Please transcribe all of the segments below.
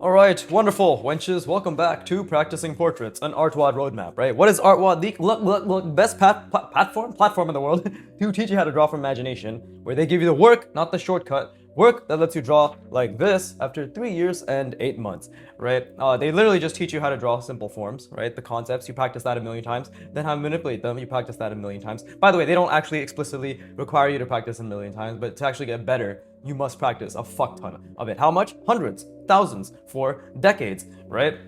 Alright, wonderful, wenches. Welcome back to Practicing Portraits, an artwod roadmap, right? What is artwod? The best platform in the world to teach you how to draw from imagination, where they give you the work, not the shortcut. Work that lets you draw like this after 3 years and 8 months, right? They literally just teach you how to draw simple forms, right? The concepts, you practice that a million times, then how to manipulate them, you practice that a million times. By the way, they don't actually explicitly require you to practice a million times, but to actually get better, you must practice a fuck ton of it. How much? Hundreds, thousands, for decades, right?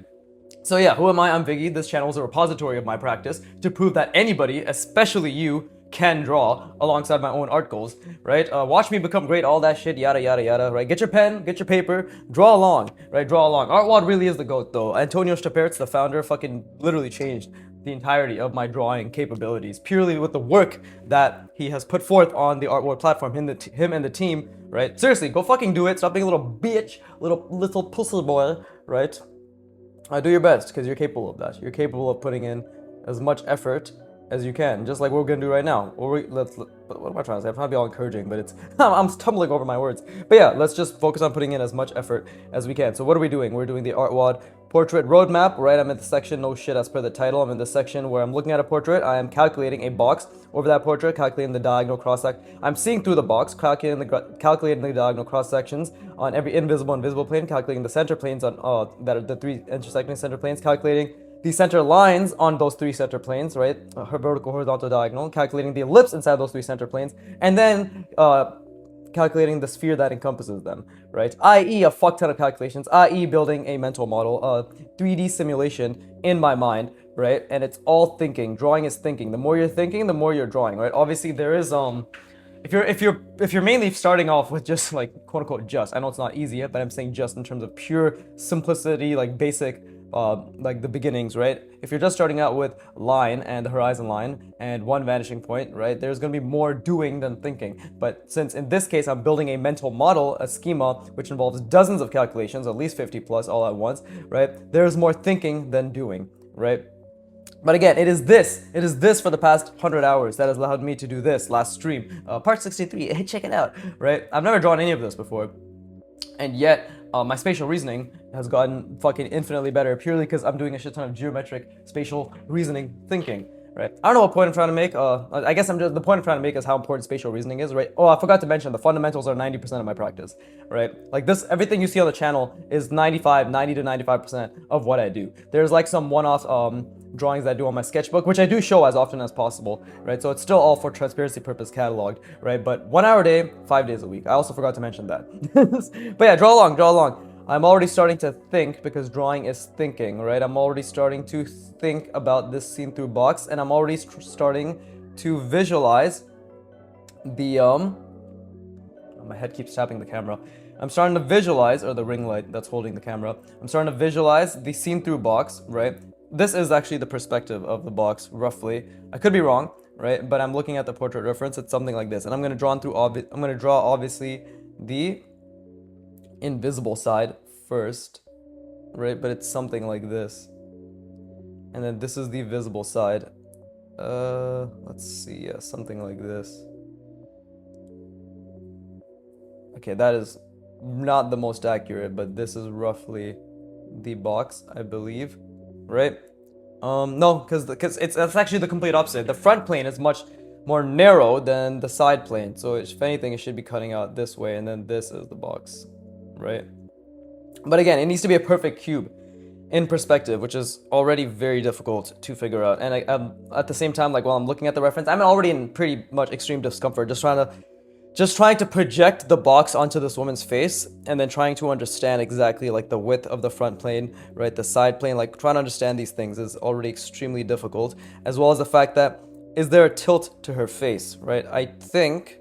So yeah, who am I? I'm Viggy. This channel is a repository of my practice to prove that anybody, especially you, can draw alongside my own art goals, right? Watch me become great, all that shit, yada yada yada, right? Get your pen, get your paper, draw along, right? Draw along. Artwod really is the GOAT though. Antonio Stapertz, the founder, fucking literally changed the entirety of my drawing capabilities purely with the work that he has put forth on the Artwod platform. Him and the team, right? Seriously, go fucking do it. Stop being a little bitch, little pussy boy, right? Do your best because you're capable of that. You're capable of putting in as much effort as you can, just like what we're gonna do right now. What am I trying to say? I'm trying to be all encouraging, but it's I'm stumbling over my words. But yeah, let's just focus on putting in as much effort as we can. So what are we doing? We're doing the Artwod portrait roadmap, right? I'm in the section, no shit, as per the title. I'm in the section where I'm looking at a portrait. I am calculating a box over that portrait, calculating the diagonal cross section. I'm seeing through the box, calculating the diagonal cross sections on every invisible and visible plane, calculating the center planes on that are the three intersecting center planes, calculating the center lines on those three center planes, right? Her vertical, horizontal, diagonal, calculating the ellipse inside those three center planes, and then calculating the sphere that encompasses them, right? I.e. a fuck ton of calculations, i.e. building a mental model, a 3D simulation in my mind, right? And it's all thinking. Drawing is thinking. The more you're thinking, the more you're drawing, right? Obviously, there is if you're mainly starting off with just like quote unquote just, I know it's not easy yet, but I'm saying just in terms of pure simplicity, like basic like the beginnings, right? If you're just starting out with line and the horizon line and one vanishing point, right, there's going to be more doing than thinking. But since in this case I'm building a mental model, a schema, which involves dozens of calculations, at least 50 plus all at once, right, there's more thinking than doing, right? But again, it is this for the past 100 hours that has allowed me to do this last stream, part 63. Hey, check it out, right? I've never drawn any of this before, and yet my spatial reasoning has gotten fucking infinitely better purely because I'm doing a shit ton of geometric spatial reasoning thinking, right? I don't know what point I'm trying to make. I guess the point I'm trying to make is how important spatial reasoning is, right? Oh, I forgot to mention the fundamentals are 90% of my practice, right? Like this, everything you see on the channel is 90 to 95% of what I do. There's like some one-off drawings that I do on my sketchbook, which I do show as often as possible, right? So it's still all for transparency purpose cataloged, right? But 1 hour a day, 5 days a week. I also forgot to mention that. But yeah, draw along. I'm already starting to think because drawing is thinking, right? I'm already starting to think about this scene through box, and I'm already starting to visualize the my head keeps tapping the camera. I'm starting to visualize, or the ring light that's holding the camera. I'm starting to visualize the scene through box, right? This is actually the perspective of the box, roughly. I could be wrong, right? But I'm looking at the portrait reference. It's something like this, and I'm gonna draw obviously the invisible side first, right? But it's something like this, and then this is the visible side. Let's see, yeah, something like this. Okay, that is not the most accurate, but this is roughly the box, I believe, right? No, because it's actually the complete opposite. The front plane is much more narrow than the side plane, so if anything, it should be cutting out this way, and then this is the box, right? But again, it needs to be a perfect cube in perspective, which is already very difficult to figure out. And at the same time, like while I'm looking at the reference, I'm already in pretty much extreme discomfort, just trying to project the box onto this woman's face, and then trying to understand exactly like the width of the front plane, right, the side plane, like trying to understand these things is already extremely difficult, as well as the fact that, is there a tilt to her face, right? I think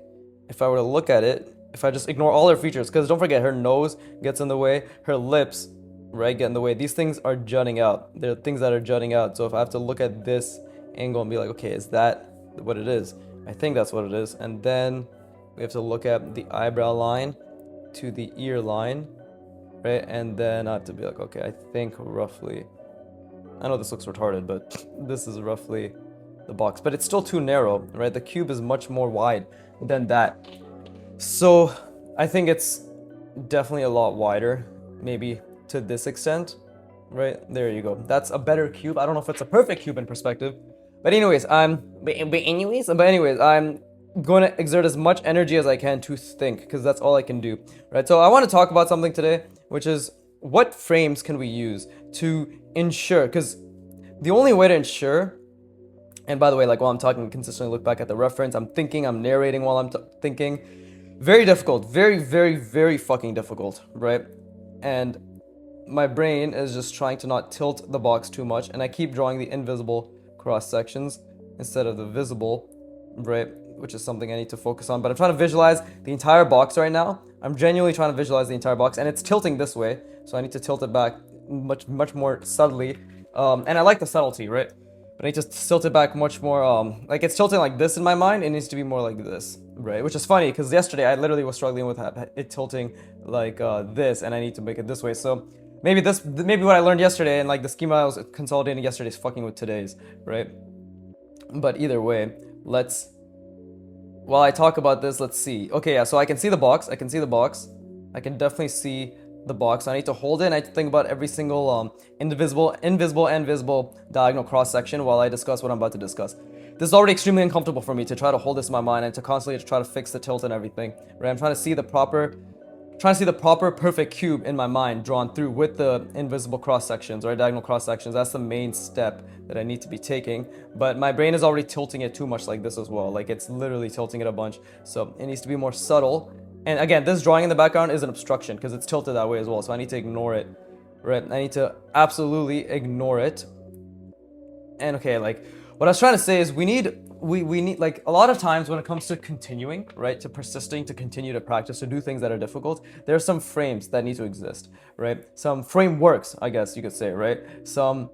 if I were to look at it, if I just ignore all her features, because don't forget, her nose gets in the way, her lips, right, get in the way. These things are jutting out. They're things that are jutting out. So if I have to look at this angle and be like, okay, is that what it is? I think that's what it is. And then we have to look at the eyebrow line to the ear line, right? And then I have to be like, okay, I think roughly, I know this looks retarded, but this is roughly the box. But it's still too narrow, right? The cube is much more wide than that. So I think it's definitely a lot wider, maybe to this extent, right? There you go. That's a better cube. I don't know if it's a perfect cube in perspective, but anyways, I'm going to exert as much energy as I can to think, because that's all I can do, right? So I want to talk about something today, which is what frames can we use to ensure, because the only way to ensure, and by the way, like while I'm talking, consistently look back at the reference, I'm thinking, I'm narrating while I'm thinking. Very difficult, very, very, very fucking difficult, right? And my brain is just trying to not tilt the box too much, and I keep drawing the invisible cross sections instead of the visible, right? Which is something I need to focus on. But I'm trying to visualize the entire box right now. I'm genuinely trying to visualize the entire box, and it's tilting this way, so I need to tilt it back much more subtly. And I like the subtlety, right? But I need to tilt it back much more, like it's tilting like this in my mind. It needs to be more like this, right? Which is funny, because yesterday I literally was struggling with it tilting like this, and I need to make it this way. So maybe what I learned yesterday and like the schema I was consolidating yesterday is fucking with today's, right? But either way, while I talk about this, let's see. Okay, yeah, so I can see the box. I can definitely see the box. I need to hold it, and I need to think about every single invisible and visible diagonal cross section while I discuss what I'm about to discuss. This is already extremely uncomfortable for me to try to hold this in my mind and to constantly try to fix the tilt and everything, right? I'm trying to see the proper perfect cube in my mind drawn through with the invisible cross sections, or diagonal cross sections. That's the main step that I need to be taking, but my brain is already tilting it too much like this as well. Like it's literally tilting it a bunch, so it needs to be more subtle. And again, this drawing in the background is an obstruction because it's tilted that way as well, so I need to ignore it, right? I need to absolutely ignore it. And okay, like what I was trying to say is we need like a lot of times when it comes to continuing, right, to persisting, to continue to practice, to do things that are difficult, there are some frames that need to exist, right? Some frameworks, I guess you could say, right? Some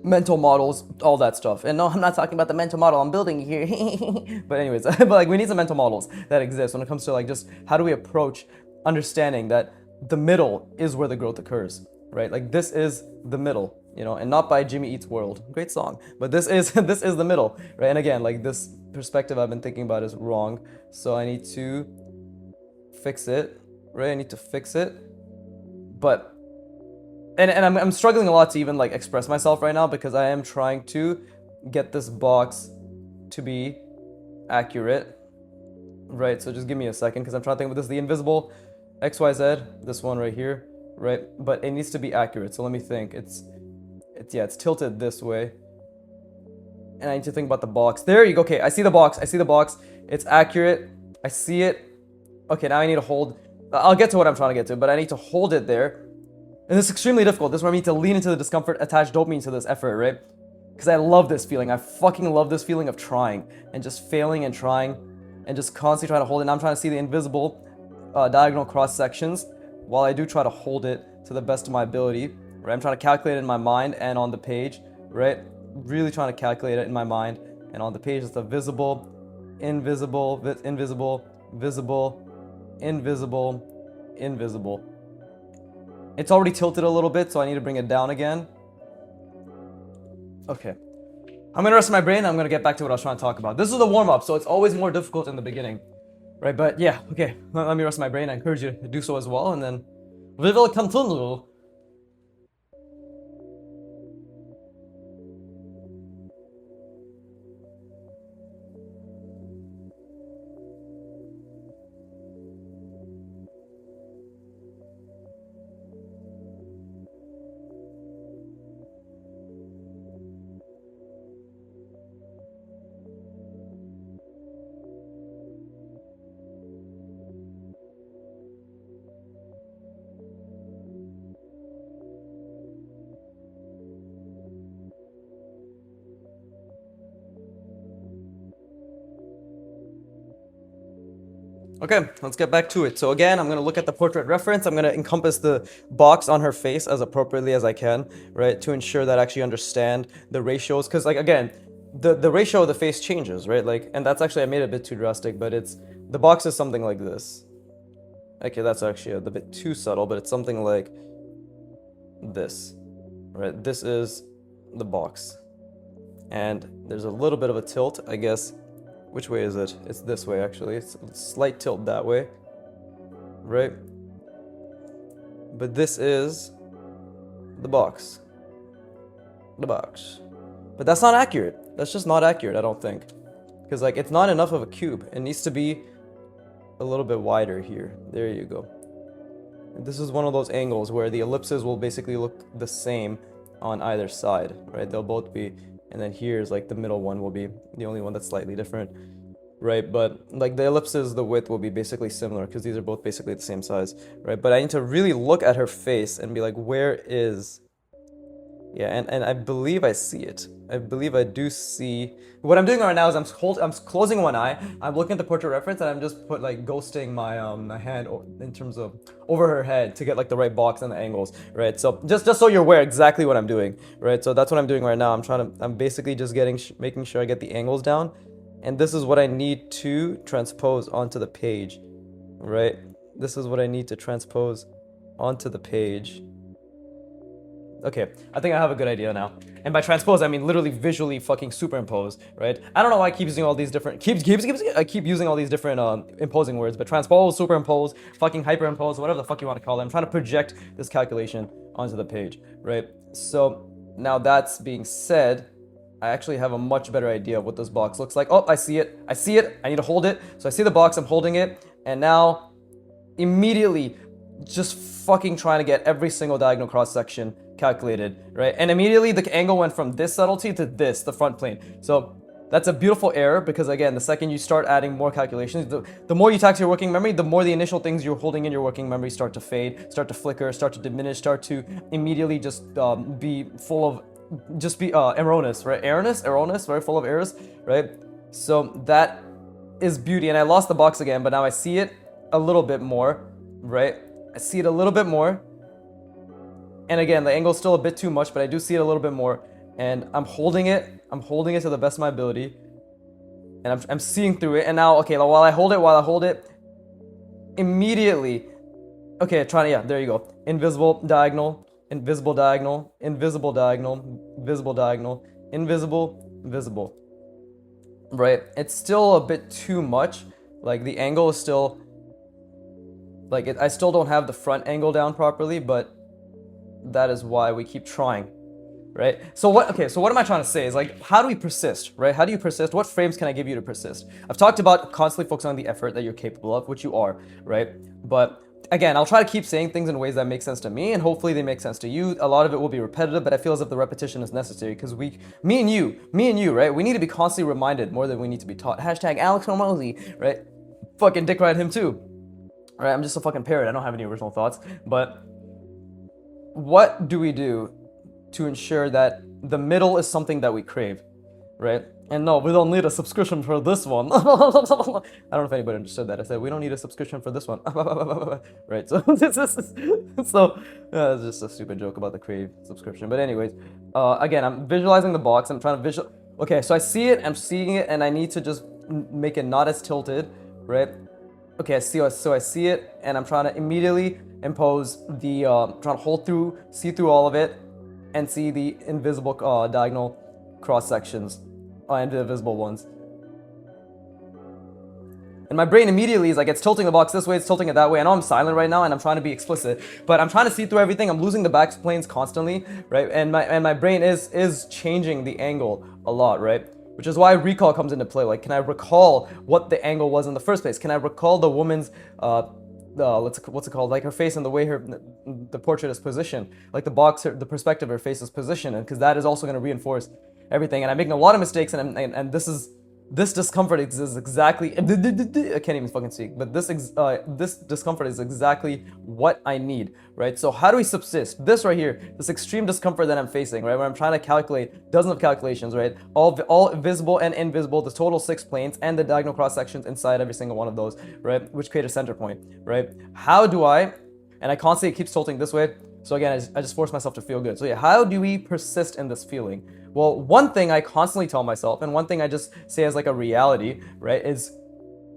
mental models, all that stuff. And no, I'm not talking about the mental model I'm building here. But anyways, but like we need some mental models that exist when it comes to like just how do we approach understanding that the middle is where the growth occurs, right? Like this is the middle, you know, and not by Jimmy Eats World. Great song. But this is the middle, right? And again, like this perspective I've been thinking about is wrong. So I need to fix it, right? I need to fix it. But and I'm struggling a lot to even like express myself right now because I am trying to get this box to be accurate, right? So just give me a second because I'm trying to think about this. The invisible XYZ, this one right here, right? But it needs to be accurate. So let me think. It's tilted this way, and I need to think about the box. There you go. Okay, I see the box. It's accurate. I see it. Okay, now I need to hold. I'll get to what I'm trying to get to, but I need to hold it there. And this is extremely difficult. This is where I need to lean into the discomfort, attach dopamine to this effort, right? Because I love this feeling. I fucking love this feeling of trying and just failing and trying and just constantly trying to hold it. And I'm trying to see the invisible diagonal cross sections while I do try to hold it to the best of my ability, right? I'm trying to calculate it in my mind and on the page, right? Really trying to calculate it in my mind and on the page. It's the visible, invisible, invisible, visible, invisible, invisible. It's already tilted a little bit, so I need to bring it down again. Okay. I'm gonna rest my brain, and I'm gonna get back to what I was trying to talk about. This is the warm-up, so it's always more difficult in the beginning. Right, but yeah, okay. Let me rest my brain. I encourage you to do so as well, and then we will continue. Okay, let's get back to it. So again, I'm going to look at the portrait reference. I'm going to encompass the box on her face as appropriately as I can, right, to ensure that I actually understand the ratios. Because, like, again, the ratio of the face changes, right? Like, and that's actually, I made it a bit too drastic, but the box is something like this. Okay, that's actually a bit too subtle, but it's something like this, right? This is the box. And there's a little bit of a tilt, I guess. Which way is it? It's this way, actually. It's a slight tilt that way, right? But this is the box. The box. But that's not accurate. That's just not accurate, I don't think. Because, like, it's not enough of a cube. It needs to be a little bit wider here. There you go. And this is one of those angles where the ellipses will basically look the same on either side, right? They'll both be, and then here's like the middle one will be the only one that's slightly different, right? But like the ellipses, the width will be basically similar because these are both basically the same size, right? But I need to really look at her face and be like, where is... Yeah, and I believe I see it. I believe I do see... What I'm doing right now is I'm closing one eye, I'm looking at the portrait reference, and I'm just ghosting my my hand in terms of over her head to get like the right box and the angles, right? So just so you're aware exactly what I'm doing, right? So that's what I'm doing right now. I'm basically just making sure I get the angles down, and this is what I need to transpose onto the page, right? This is what I need to transpose onto the page. Okay, I think I have a good idea now. And by transpose, I mean literally visually fucking superimpose, right? I don't know why I keep using all these different... I keep using all these different imposing words, but transpose, superimpose, fucking hyperimpose, whatever the fuck you want to call it. I'm trying to project this calculation onto the page, right? So now that's being said, I actually have a much better idea of what this box looks like. Oh, I see it. I see it. I need to hold it. So I see the box, I'm holding it, and now immediately just fucking trying to get every single diagonal cross section calculated, right? And immediately the angle went from this subtlety to this, the front plane. So that's a beautiful error because again, the second you start adding more calculations, the more you tax your working memory, the more the initial things you're holding in your working memory start to fade, start to flicker, start to diminish, start to immediately just be full of, erroneous, right? Erroneous, very full of errors, right? So that is beauty. And I lost the box again, but now I see it a little bit more, right? I see it a little bit more. And again, the angle's still a bit too much, but I do see it a little bit more. And I'm holding it to the best of my ability. And I'm seeing through it. And now, okay, while I hold it, immediately, okay, there you go. Invisible, diagonal, invisible, diagonal, invisible, diagonal, visible, diagonal, invisible, visible. Right? It's still a bit too much. Like, the angle is still, I still don't have the front angle down properly, but that is why we keep trying, right? So what am I trying to say is, like, how do we persist, right? How do you persist? What frames can I give you to persist? I've talked about constantly focusing on the effort that you're capable of, which you are, right? But again, I'll try to keep saying things in ways that make sense to me, and hopefully they make sense to you. A lot of it will be repetitive, but I feel as if the repetition is necessary because me and you, right? We need to be constantly reminded more than we need to be taught. Hashtag Alex Hormozy, right? Fucking dick ride him too. All right, I'm just a fucking parrot. I don't have any original thoughts, but what do we do to ensure that the middle is something that we crave, right? And no, we don't need a subscription for this one. I don't know if anybody understood that. I said, we don't need a subscription for this one. Right, so it's just a stupid joke about the crave subscription. But anyways, again, I'm visualizing the box. I'm trying to okay, so I see it, I'm seeing it, and I need to just make it not as tilted, right? Okay, so I see it, and I'm trying to immediately impose the, trying to see through all of it, and see the invisible diagonal cross sections, and the visible ones. And my brain immediately is like, it's tilting the box this way, it's tilting it that way. I know I'm silent right now, and I'm trying to be explicit, but I'm trying to see through everything. I'm losing the back planes constantly, right? And my brain is changing the angle a lot, right? Which is why recall comes into play. Like, can I recall what the angle was in the first place? Can I recall the woman's, what's it called? Like her face and the way the portrait is positioned. Like the perspective of her face is positioned, and because that is also going to reinforce everything. And I'm making a lot of mistakes, and this discomfort is exactly, I can't even fucking speak, but this discomfort is exactly what I need, right? So how do we subsist? This right here, this extreme discomfort that I'm facing, right? Where I'm trying to calculate dozens of calculations, right? All visible and invisible, the total 6 planes, and the diagonal cross sections inside every single one of those, right? Which create a center point, right? How do I, and I constantly keep tilting this way, so again, I just force myself to feel good. So yeah, how do we persist in this feeling? Well, one thing I constantly tell myself, and one thing I just say as like a reality, right, is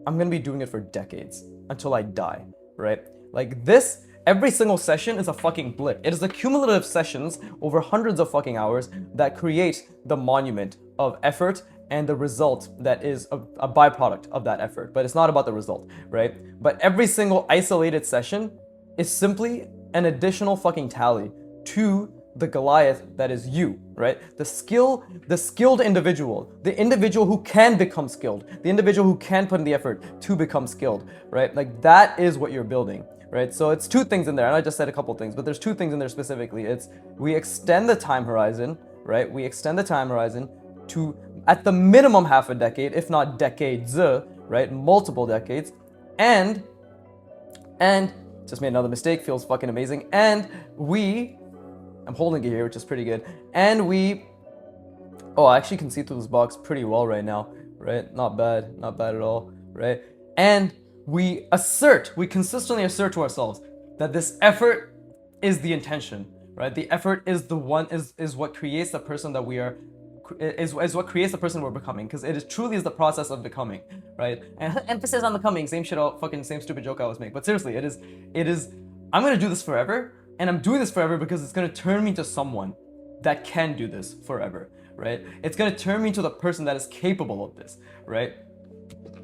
I'm gonna be doing it for decades until I die, right? Like this, every single session is a fucking blip. It is the cumulative sessions over hundreds of fucking hours that create the monument of effort and the result that is a byproduct of that effort. But it's not about the result, right? But every single isolated session is simply an additional fucking tally to the Goliath that is you, right? The skilled individual, the individual who can become skilled, the individual who can put in the effort to become skilled, right? Like that is what you're building, right? So it's two things in there, and I just said a couple things, but there's two things in there specifically. It's we extend the time horizon, right? We extend the time horizon to at the minimum half a decade, if not decades, right? Multiple decades, and just made another mistake, feels fucking amazing, and I'm holding it here, which is pretty good. And I actually can see through this box pretty well right now, right? Not bad at all, right? And we consistently assert to ourselves that this effort is the intention, right? The effort is what creates the person that we are, is what creates the person we're becoming, because it is truly is the process of becoming, right? And emphasis on becoming, same stupid joke I was making, but seriously, it is, I'm gonna do this forever. And I'm doing this forever because it's going to turn me into someone that can do this forever, right? It's going to turn me into the person that is capable of this, right?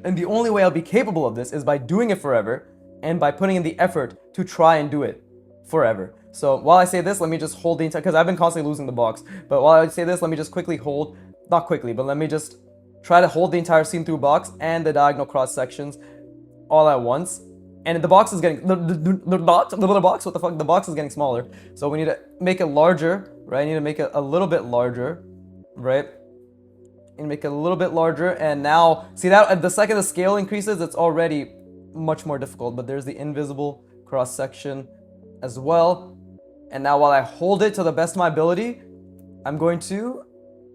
And the only way I'll be capable of this is by doing it forever and by putting in the effort to try and do it forever. So while I say this, let me just hold the entire, because I've been constantly losing the box, but while I say this, let me just quickly hold, not quickly, but let me just try to hold the entire scene through box and the diagonal cross sections all at once. And the box is getting, the box, what the fuck, the box is getting smaller. So we need to make it larger, right? I need to make it a little bit larger, right? And make it a little bit larger. And now, see that, the second the scale increases, it's already much more difficult. But there's the invisible cross section as well. And now while I hold it to the best of my ability, I'm going to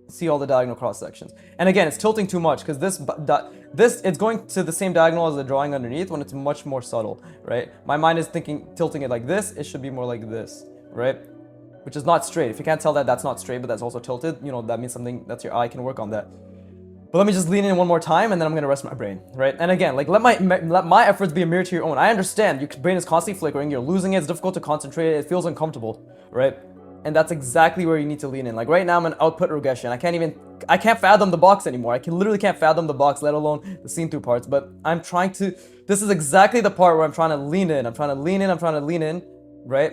see all the diagonal cross sections. And again, it's tilting too much because this it's going to the same diagonal as the drawing underneath when it's much more subtle, right? My mind is tilting it like this. It should be more like this, right? Which is not straight. If you can't tell that, that's not straight, but that's also tilted. You know, that means something, that's your eye can work on that. But let me just lean in one more time, and then I'm gonna rest my brain, right? And again, like let my efforts be a mirror to your own. I understand your brain is constantly flickering. You're losing it. It's difficult to concentrate. It feels uncomfortable, right? And that's exactly where you need to lean in. Like right now I'm an output regression. I can't fathom the box anymore. I literally can't fathom the box, let alone the scene through parts. But I'm trying to, this is exactly the part where I'm trying to lean in. I'm trying to lean in, right?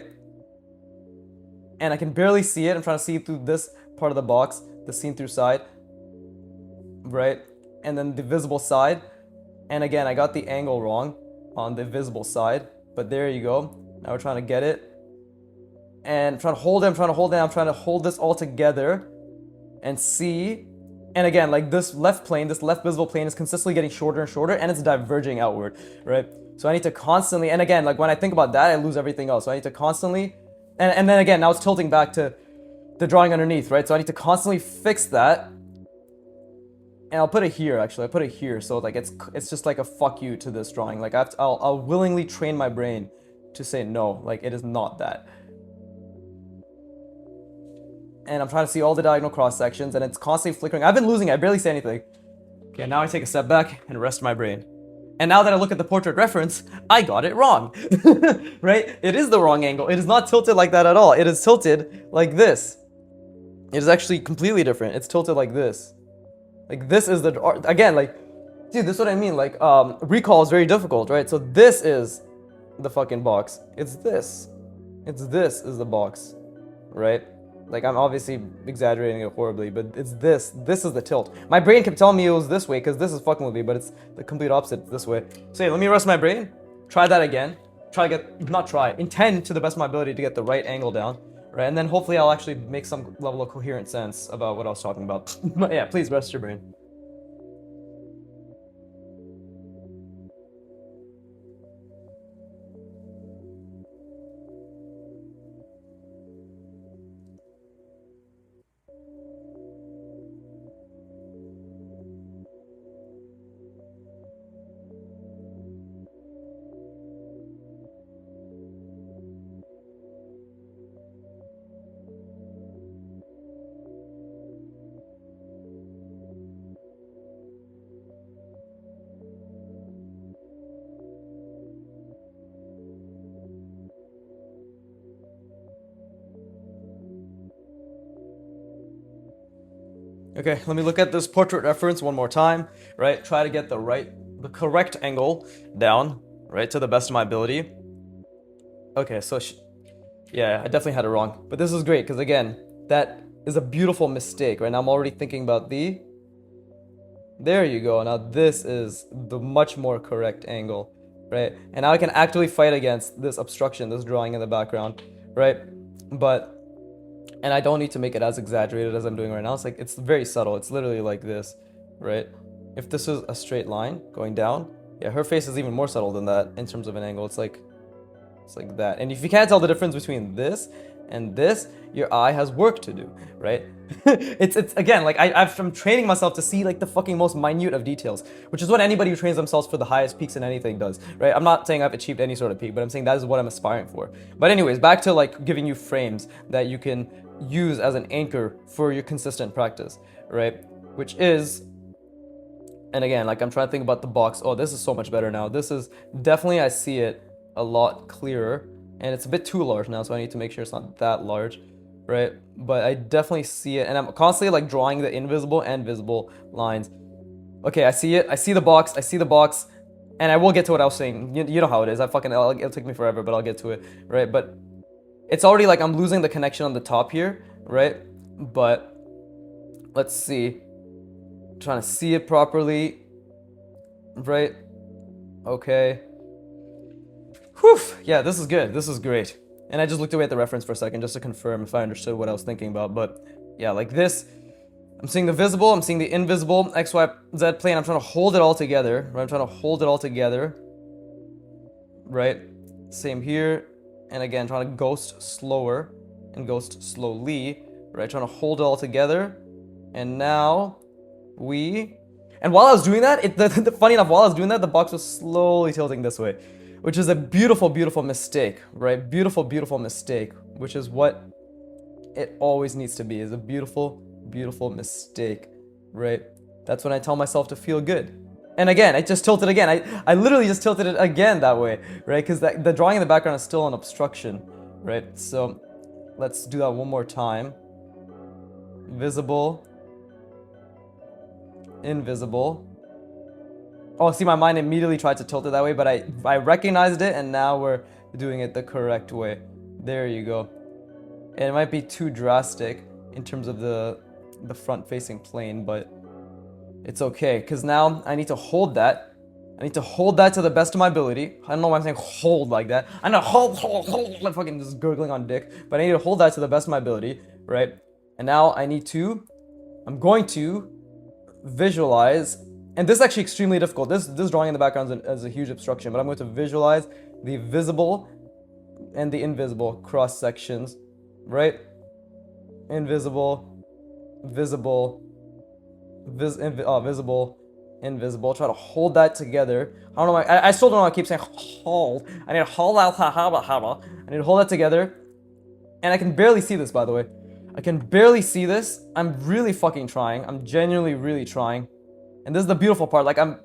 And I can barely see it. I'm trying to see through this part of the box, the scene through side, right? And then the visible side. And again, I got the angle wrong on the visible side, but there you go. Now we're trying to get it. And I'm trying to hold it, I'm trying to hold this all together and see. And again, like this left visible plane is consistently getting shorter and shorter, and it's diverging outward, right? So I need to constantly, and again, like when I think about that, I lose everything else. So I need to constantly, and then again, now it's tilting back to the drawing underneath, right? So I need to constantly fix that. And I'll put it here, actually. I put it here, so like it's just like a fuck you to this drawing. Like I'll willingly train my brain to say no, like it is not that. And I'm trying to see all the diagonal cross sections, and it's constantly flickering. I've been losing it. I barely say anything. Okay, now I take a step back and rest my brain. And now that I look at the portrait reference, I got it wrong, right? It is the wrong angle. It is not tilted like that at all. It is tilted like this. It is actually completely different. It's tilted like this. Like this is the, again, like, dude, this is what I mean. Like, recall is very difficult, right? So this is the fucking box. It's this is the box, right? Like, I'm obviously exaggerating it horribly, but it's this. This is the tilt. My brain kept telling me it was this way because this is fucking with me, but it's the complete opposite this way. So, yeah, let me rest my brain. Try that again. Intend to the best of my ability to get the right angle down, right? And then hopefully I'll actually make some level of coherent sense about what I was talking about. But yeah, please rest your brain. Okay, let me look at this portrait reference one more time, right? Try to get the correct angle down, right, to the best of my ability. Okay, so Yeah, I definitely had it wrong. But this is great because again, that is a beautiful mistake, right? Now I'm already thinking about the. There you go. Now this is the much more correct angle, right? And now I can actively fight against this obstruction, this drawing in the background, right? But, and I don't need to make it as exaggerated as I'm doing right now. It's like, it's very subtle. It's literally like this, right? If this was a straight line going down, yeah, her face is even more subtle than that in terms of an angle. It's like that. And if you can't tell the difference between this and this, your eye has work to do, right? it's again, like I'm training myself to see like the fucking most minute of details, which is what anybody who trains themselves for the highest peaks in anything does, right? I'm not saying I've achieved any sort of peak, but I'm saying that is what I'm aspiring for. But anyways, back to like giving you frames that you can use as an anchor for your consistent practice, right? Which is, and again, like I'm trying to think about the box. Oh, this is so much better now. This is definitely, I see it a lot clearer, and it's a bit too large now, so I need to make sure it's not that large, right? But I definitely see it, and I'm constantly like drawing the invisible and visible lines. Okay, I see it. I see the box. I see the box, and I will get to what I was saying. You know how it is. It'll take me forever, but I'll get to it, right? But it's already like I'm losing the connection on the top here, right? But let's see. I'm trying to see it properly, right? Okay. Whew, yeah, this is good. This is great. And I just looked away at the reference for a second just to confirm if I understood what I was thinking about. But yeah, like this, I'm seeing the visible, I'm seeing the invisible, X, Y, Z plane. I'm trying to hold it all together, right? I'm trying to hold it all together, right? Same here. And again, trying to ghost slower and ghost slowly, right? Trying to hold it all together. And now and while I was doing that, funny enough, while I was doing that, the box was slowly tilting this way, which is a beautiful, beautiful mistake, right? Beautiful, beautiful mistake, which is what it always needs to be, is a beautiful, beautiful mistake, right? That's when I tell myself to feel good. And again, I just tilted again. I literally just tilted it again that way, right? Because the drawing in the background is still an obstruction, right? So let's do that one more time. Visible, invisible. Oh, see, my mind immediately tried to tilt it that way, but I recognized it, and now we're doing it the correct way. There you go. And it might be too drastic in terms of the front-facing plane, but it's okay, because now I need to hold that. I need to hold that to the best of my ability. I don't know why I'm saying hold like that. I know hold, like fucking just gurgling on dick, but I need to hold that to the best of my ability, right? And now I'm going to visualize. And this is actually extremely difficult. This drawing in the background is a huge obstruction, but I'm going to visualize the visible and the invisible cross sections, right? Invisible, visible, visible, invisible. Try to hold that together. I don't know why. I still don't know why I keep saying hold. I need to hold that. I need to hold that together. And I can barely see this, by the way. I can barely see this. I'm really fucking trying. I'm genuinely really trying. And this is the beautiful part. Like, I'm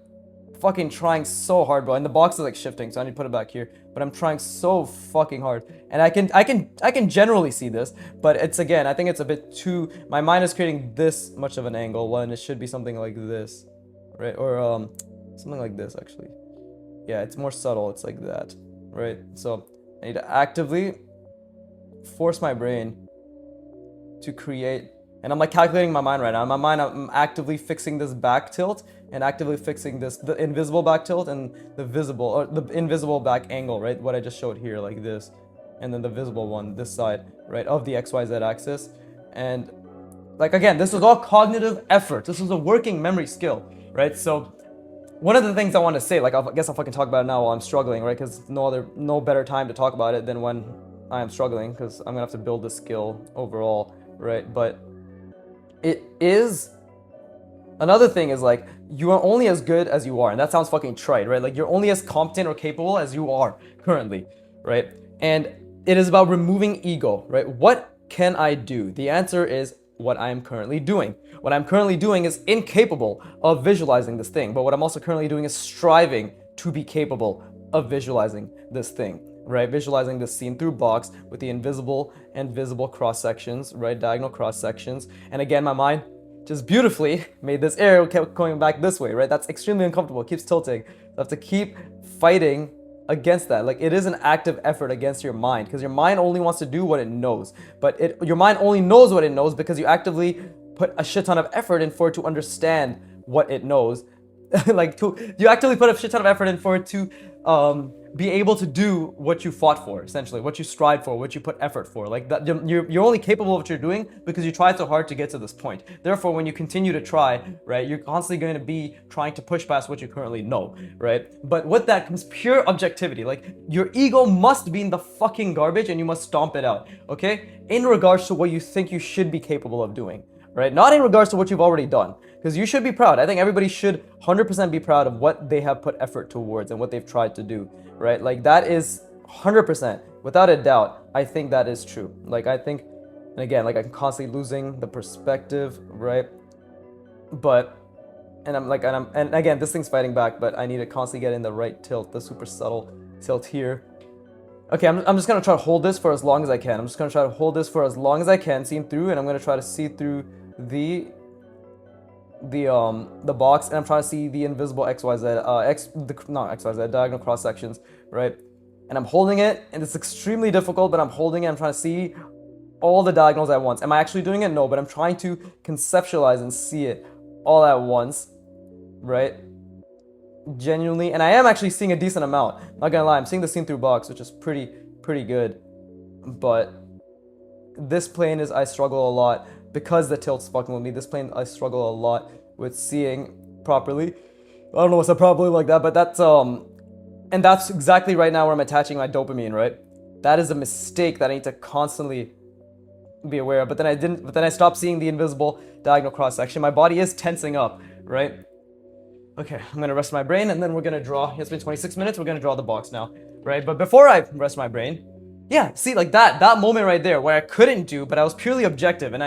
fucking trying so hard, bro. And the box is like shifting, so I need to put it back here. But I'm trying so fucking hard. And I can generally see this, but it's, again, I think it's a bit too, my mind is creating this much of an angle when it should be something like this, right? Or something like this, actually. Yeah, it's more subtle. It's like that, right? So I need to actively force my brain to create. And I'm like calculating my mind right now. In my mind, I'm actively fixing this back tilt and actively fixing the invisible back tilt and the visible, or the invisible back angle, right? What I just showed here, like this. And then the visible one, this side, right, of the XYZ axis. And like, again, this was all cognitive effort. This was a working memory skill, right? So one of the things I want to say, like, I guess I'll fucking talk about it now while I'm struggling, right? Because no better time to talk about it than when I am struggling, because I'm gonna have to build this skill overall, right? But it is, another thing is, like, you are only as good as you are, and that sounds fucking trite, right? Like, you're only as competent or capable as you are currently, right? And it is about removing ego, right? What can I do? The answer is what I am currently doing. What I'm currently doing is incapable of visualizing this thing, but what I'm also currently doing is striving to be capable of visualizing this thing, right? Visualizing this scene through box with the invisible and visible cross sections, right? Diagonal cross sections. And again, my mind just beautifully made this arrow kept going back this way, right? That's extremely uncomfortable. It keeps tilting. So I have to keep fighting against that. Like, it is an active effort against your mind, because your mind only wants to do what it knows. But your mind only knows what it knows because you actively put a shit ton of effort in for it to understand what it knows. You actively put a shit ton of effort in for it to be able to do what you fought for, essentially, what you strive for, what you put effort for. Like that, you're only capable of what you're doing because you tried so hard to get to this point. Therefore, when you continue to try, right, you're constantly going to be trying to push past what you currently know, right? But with that comes pure objectivity. Like, your ego must be in the fucking garbage and you must stomp it out, okay? In regards to what you think you should be capable of doing, right? Not in regards to what you've already done. Because you should be proud. I think everybody should 100% be proud of what they have put effort towards and what they've tried to do, right? Like, that is 100%, without a doubt, I think that is true. Like, I think, and again, like, I'm constantly losing the perspective, right? But, and again, this thing's fighting back, but I need to constantly get in the right tilt, the super subtle tilt here. Okay, I'm just gonna try to hold this for as long as I can. I'm just gonna try to hold this for as long as I can, seeing through, and I'm gonna try to see through the box, and I'm trying to see the invisible XYZ, diagonal cross sections, right? And I'm holding it, and it's extremely difficult, but I'm holding it. I'm trying to see all the diagonals at once. Am I actually doing it? No, but I'm trying to conceptualize and see it all at once, right? Genuinely, and I am actually seeing a decent amount. Not gonna lie, I'm seeing the seen through box, which is pretty good. But this plane I struggle a lot. Because the tilt's fucking with me, this plane I struggle a lot with seeing properly. I don't know what's up properly like that, but that's and that's exactly right now where I'm attaching my dopamine, right? That is a mistake that I need to constantly be aware of. But then I stopped seeing the invisible diagonal cross section. My body is tensing up, right? Okay, I'm gonna rest my brain, and then we're gonna draw. It's been 26 minutes, we're gonna draw the box now, right? But before I rest my brain, yeah, see, like that moment right there where I couldn't do, but I was purely objective, and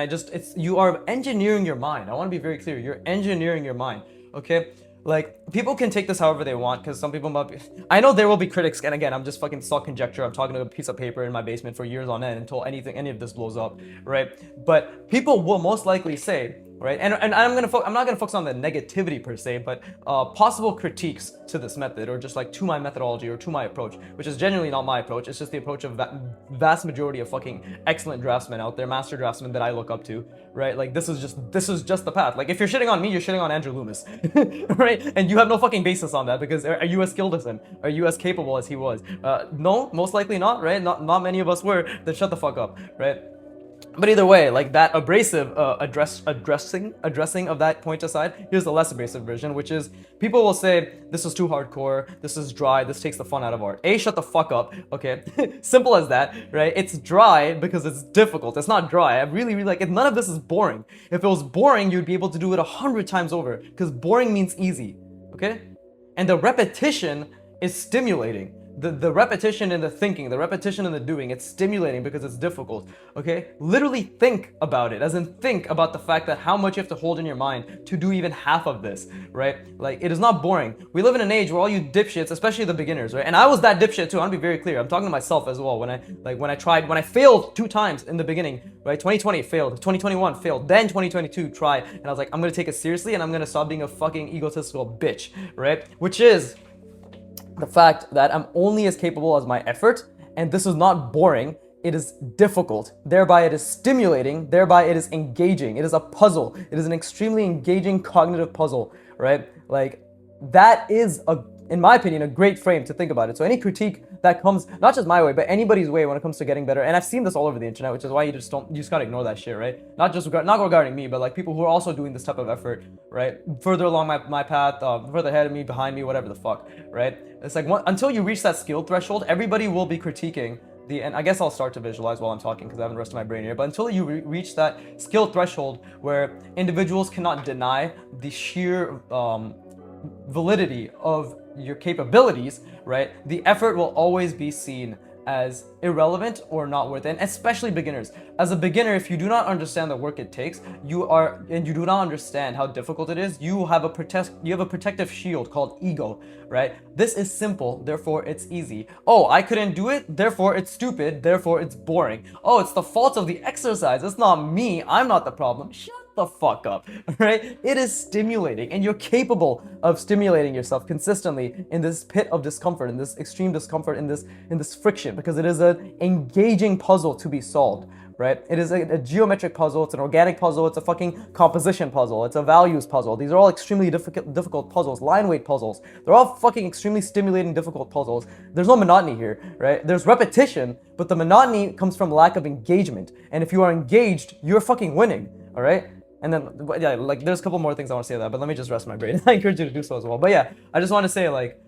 you are engineering your mind. I want to be very clear. You're engineering your mind, okay? Like, people can take this however they want, because some people might be, I know there will be critics, and again, I'm just fucking stock conjecture. I'm talking to a piece of paper in my basement for years on end until any of this blows up, right? But people will most likely say, right? And I'm not gonna focus on the negativity per se, but possible critiques to this method, or just like to my methodology or to my approach, which is genuinely not my approach. It's just the approach of vast majority of fucking excellent draftsmen out there, master draftsmen that I look up to, right? Like, this is just the path. Like, if you're shitting on me, you're shitting on Andrew Loomis, right? And you have no fucking basis on that, because are you as skilled as him? Are you as capable as he was? No, most likely not, right? Not many of us were. Then shut the fuck up, right? But either way, like, that abrasive addressing of that point aside, here's the less abrasive version, which is, people will say, this is too hardcore, this is dry, this takes the fun out of art. Shut the fuck up, okay? Simple as that, right? It's dry because it's difficult. It's not dry. I really, like, none of this is boring. If it was boring, you'd be able to do it 100 times over, because boring means easy, okay? And the repetition is stimulating. The repetition and the thinking, the repetition and the doing, it's stimulating because it's difficult, okay? Literally think about it, as in think about the fact that how much you have to hold in your mind to do even half of this, right? Like, it is not boring. We live in an age where all you dipshits, especially the beginners, right? And I was that dipshit too, I want to be very clear. I'm talking to myself as well. When I failed 2 times in the beginning, right? 2020 failed, 2021 failed, then 2022 tried, and I was like, I'm gonna take it seriously, and I'm gonna stop being a fucking egotistical bitch, right? Which is the fact that I'm only as capable as my effort, and this is not boring, it is difficult, thereby it is stimulating, thereby it is engaging, it is a puzzle, it is an extremely engaging cognitive puzzle, right? Like, that is, in my opinion, a great frame to think about it. So any critique that comes, not just my way, but anybody's way when it comes to getting better, and I've seen this all over the internet, which is why you just gotta ignore that shit, right? Not regarding me, but like people who are also doing this type of effort, right? Further along my path, further ahead of me, behind me, whatever the fuck, right? It's like, until you reach that skill threshold, everybody will be critiquing and I guess I'll start to visualize while I'm talking because I haven't rested my brain here, but until you reach that skill threshold where individuals cannot deny the sheer validity of your capabilities, right? The effort will always be seen as irrelevant or not worth it, and especially beginners. As a beginner, if you do not understand the work it takes, you do not understand how difficult it is, you have a protective shield called ego, right? This is simple, therefore it's easy. Oh, I couldn't do it, therefore it's stupid, therefore it's boring. Oh, it's the fault of the exercise, it's not me, I'm not the problem. Shut the the fuck up, right? It is stimulating, and you're capable of stimulating yourself consistently in this pit of discomfort, in this extreme discomfort, in this friction, because it is an engaging puzzle to be solved, right? It is a geometric puzzle, it's an organic puzzle, it's a fucking composition puzzle, it's a values puzzle. These are all extremely difficult puzzles, line weight puzzles. They're all fucking extremely stimulating, difficult puzzles. There's no monotony here, right? There's repetition, but the monotony comes from lack of engagement. And if you are engaged, you're fucking winning, all right? And then, yeah, like, there's a couple more things I want to say that, but let me just rest my brain. I encourage you to do so as well. But yeah, I just want to say, like,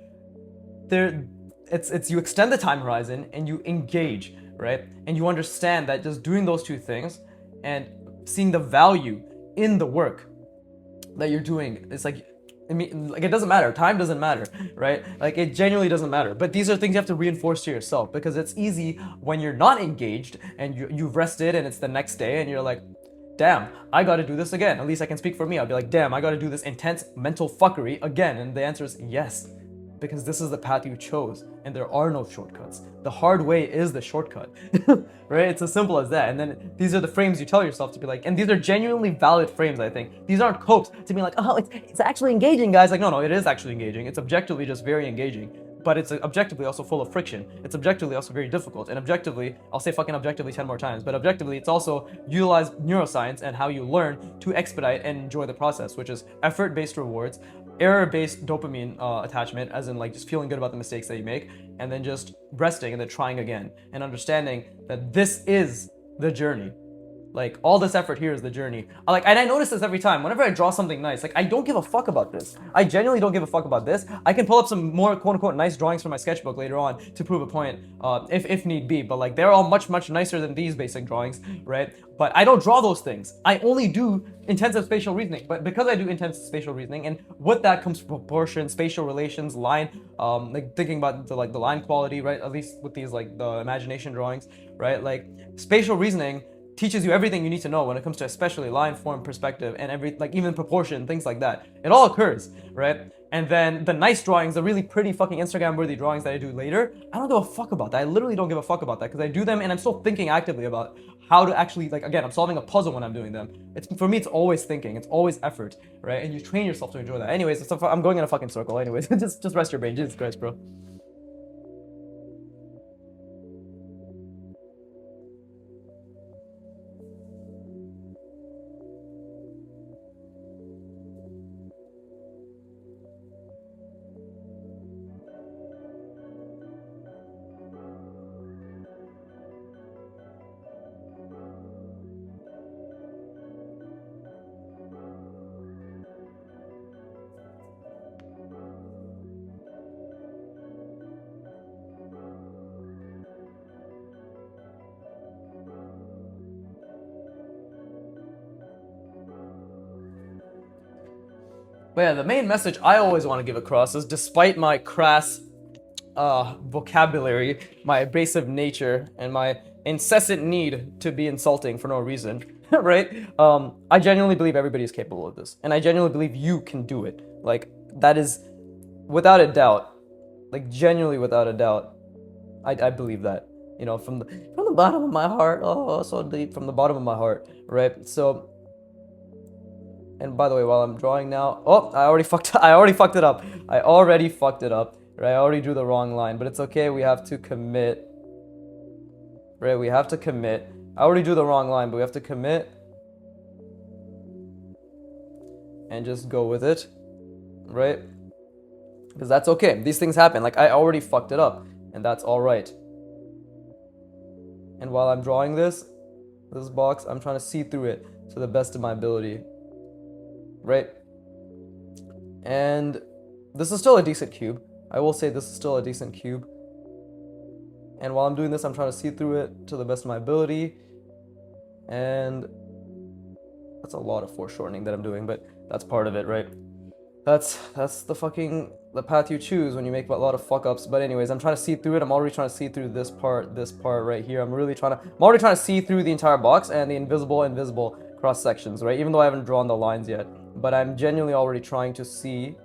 it's you extend the time horizon and you engage, right? And you understand that just doing those two things and seeing the value in the work that you're doing, it's like, I mean, like, it doesn't matter. Time doesn't matter, right? Like, it genuinely doesn't matter. But these are things you have to reinforce to yourself, because it's easy when you're not engaged and you've rested and it's the next day and you're like, damn, I gotta do this again. At least I can speak for me. I'll be like, damn, I gotta do this intense mental fuckery again. And the answer is yes, because this is the path you chose and there are no shortcuts. The hard way is the shortcut, right? It's as simple as that. And then these are the frames you tell yourself to be like, and these are genuinely valid frames, I think. These aren't copes to be like, oh, it's actually engaging, guys. Like, no, it is actually engaging. It's objectively just very engaging. But it's objectively also full of friction. It's objectively also very difficult. And objectively, I'll say fucking objectively 10 more times, but objectively, it's also utilize neuroscience and how you learn to expedite and enjoy the process, which is effort-based rewards, error-based dopamine attachment, as in like just feeling good about the mistakes that you make, and then just resting and then trying again and understanding that this is the journey. Like, all this effort here is the journey. And I notice this every time. Whenever I draw something nice, like, I don't give a fuck about this. I genuinely don't give a fuck about this. I can pull up some more quote-unquote nice drawings from my sketchbook later on to prove a point, if need be. But, like, they're all much, much nicer than these basic drawings, right? But I don't draw those things. I only do intensive spatial reasoning. But because I do intensive spatial reasoning, and with that comes proportion, spatial relations, line, like, thinking about the line quality, right? At least with these, like, the imagination drawings, right? Like, spatial reasoning teaches you everything you need to know when it comes to especially line, form, perspective, and even proportion, things like that. It all occurs, right? And then the nice drawings, the really pretty fucking Instagram-worthy drawings that I do later, I don't give a fuck about that. I literally don't give a fuck about that, because I do them and I'm still thinking actively about how to actually, like, again, I'm solving a puzzle when I'm doing them. For me, it's always thinking, it's always effort, right? And you train yourself to enjoy that. Anyways, I'm going in a fucking circle. Anyways, just rest your brain. Jesus Christ, bro. But yeah, the main message I always want to give across is, despite my crass vocabulary, my abrasive nature, and my incessant need to be insulting for no reason, right? I genuinely believe everybody is capable of this. And I genuinely believe you can do it. Like, that is, without a doubt, like, genuinely without a doubt, I believe that. You know, from the bottom of my heart, oh, so deep, from the bottom of my heart, right? So, and by the way, while I'm drawing now, oh, I already fucked it up. I already fucked it up, right? I already drew the wrong line, but it's okay. We have to commit, right? We have to commit. I already drew the wrong line, but we have to commit and just go with it, right? Because that's okay. These things happen. Like, I already fucked it up, and that's all right. And while I'm drawing this box, I'm trying to see through it to the best of my ability. Right? And this is still a decent cube. I will say this is still a decent cube. And while I'm doing this, I'm trying to see through it to the best of my ability. And that's a lot of foreshortening that I'm doing, but that's part of it, right? That's the path you choose when you make a lot of fuck ups. But anyways, I'm trying to see through it. I'm already trying to see through this part right here. I'm already trying to see through the entire box and the invisible cross sections, right? Even though I haven't drawn the lines yet. But I'm genuinely already trying to see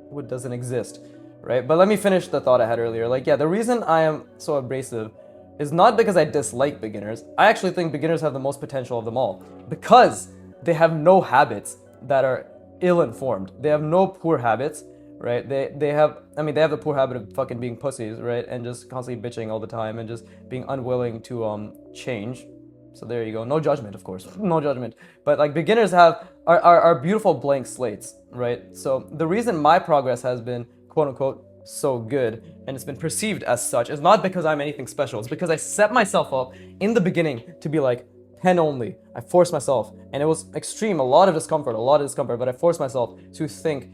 what doesn't exist, right? But let me finish the thought I had earlier. Like, yeah, the reason I am so abrasive, is not because I dislike beginners. I actually think beginners have the most potential of them all because they have no habits that are ill-informed. They have no poor habits, right? They have the poor habit of fucking being pussies, right? And just constantly bitching all the time and just being unwilling to change. So there you go. No judgment, of course. No judgment. But like beginners are beautiful blank slates, right? So the reason my progress has been quote unquote so good and it's been perceived as such is not because I'm anything special. It's because I set myself up in the beginning to be like 10 only. I forced myself, and it was extreme, a lot of discomfort, but I forced myself to think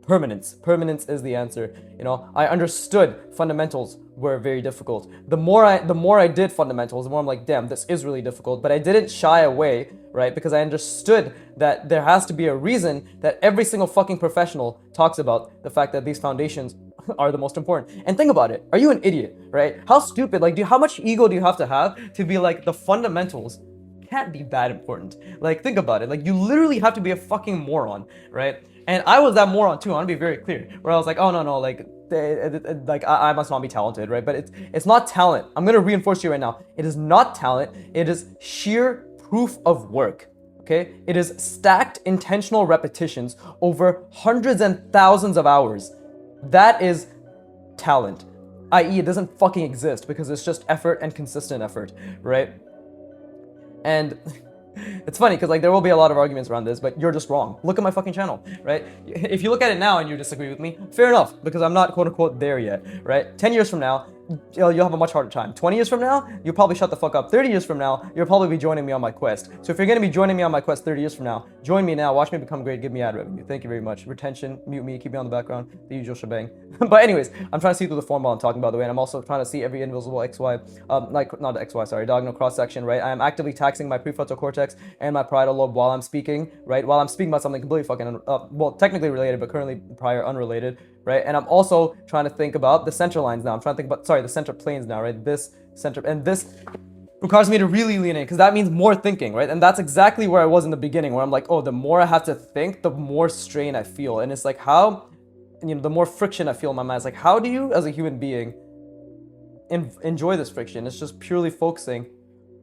permanence. Permanence is the answer. You know, I understood fundamentals were very difficult. The more I did fundamentals, the more I'm like, damn, this is really difficult. But I didn't shy away, right? Because I understood that there has to be a reason that every single fucking professional talks about the fact that these foundations are the most important. And think about it. Are you an idiot, right? How stupid, like, how much ego do you have to be like, the fundamentals can't be that important? Like, think about it. Like, you literally have to be a fucking moron, right? And I was that moron too. I want to be very clear. Where I was like, oh no, like I must not be talented, right? But it's not talent. I'm gonna reinforce you right now. It is not talent. It is sheer proof of work. Okay? It is stacked intentional repetitions over hundreds and thousands of hours. That is talent. I.e., it doesn't fucking exist because it's just effort and consistent effort, right? And it's funny because like there will be a lot of arguments around this, but you're just wrong. Look at my fucking channel, right? If you look at it now and you disagree with me, fair enough, because I'm not quote unquote there yet, right? 10 years from now, you'll have a much harder time. 20 years from now, you'll probably shut the fuck up. 30 years from now, you'll probably be joining me on my quest. So if you're gonna be joining me on my quest 30 years from now, join me now, watch me become great, give me ad revenue. Thank you very much. Retention, mute me, keep me on the background, the usual shebang. But anyways, I'm trying to see through the form while I'm talking, by the way, and I'm also trying to see every invisible diagonal cross section, right? I am actively taxing my prefrontal cortex and my parietal lobe while I'm speaking, right? While I'm speaking about something completely fucking, well, technically related, but currently prior unrelated, right? And I'm also trying to think about the center lines now. I'm trying to think about, the center planes now, right? This center, and this requires me to really lean in because that means more thinking, right? And that's exactly where I was in the beginning, where I'm like, oh, the more I have to think, the more strain I feel. And it's like how, the more friction I feel in my mind. It's like, how do you, as a human being, enjoy this friction? It's just purely focusing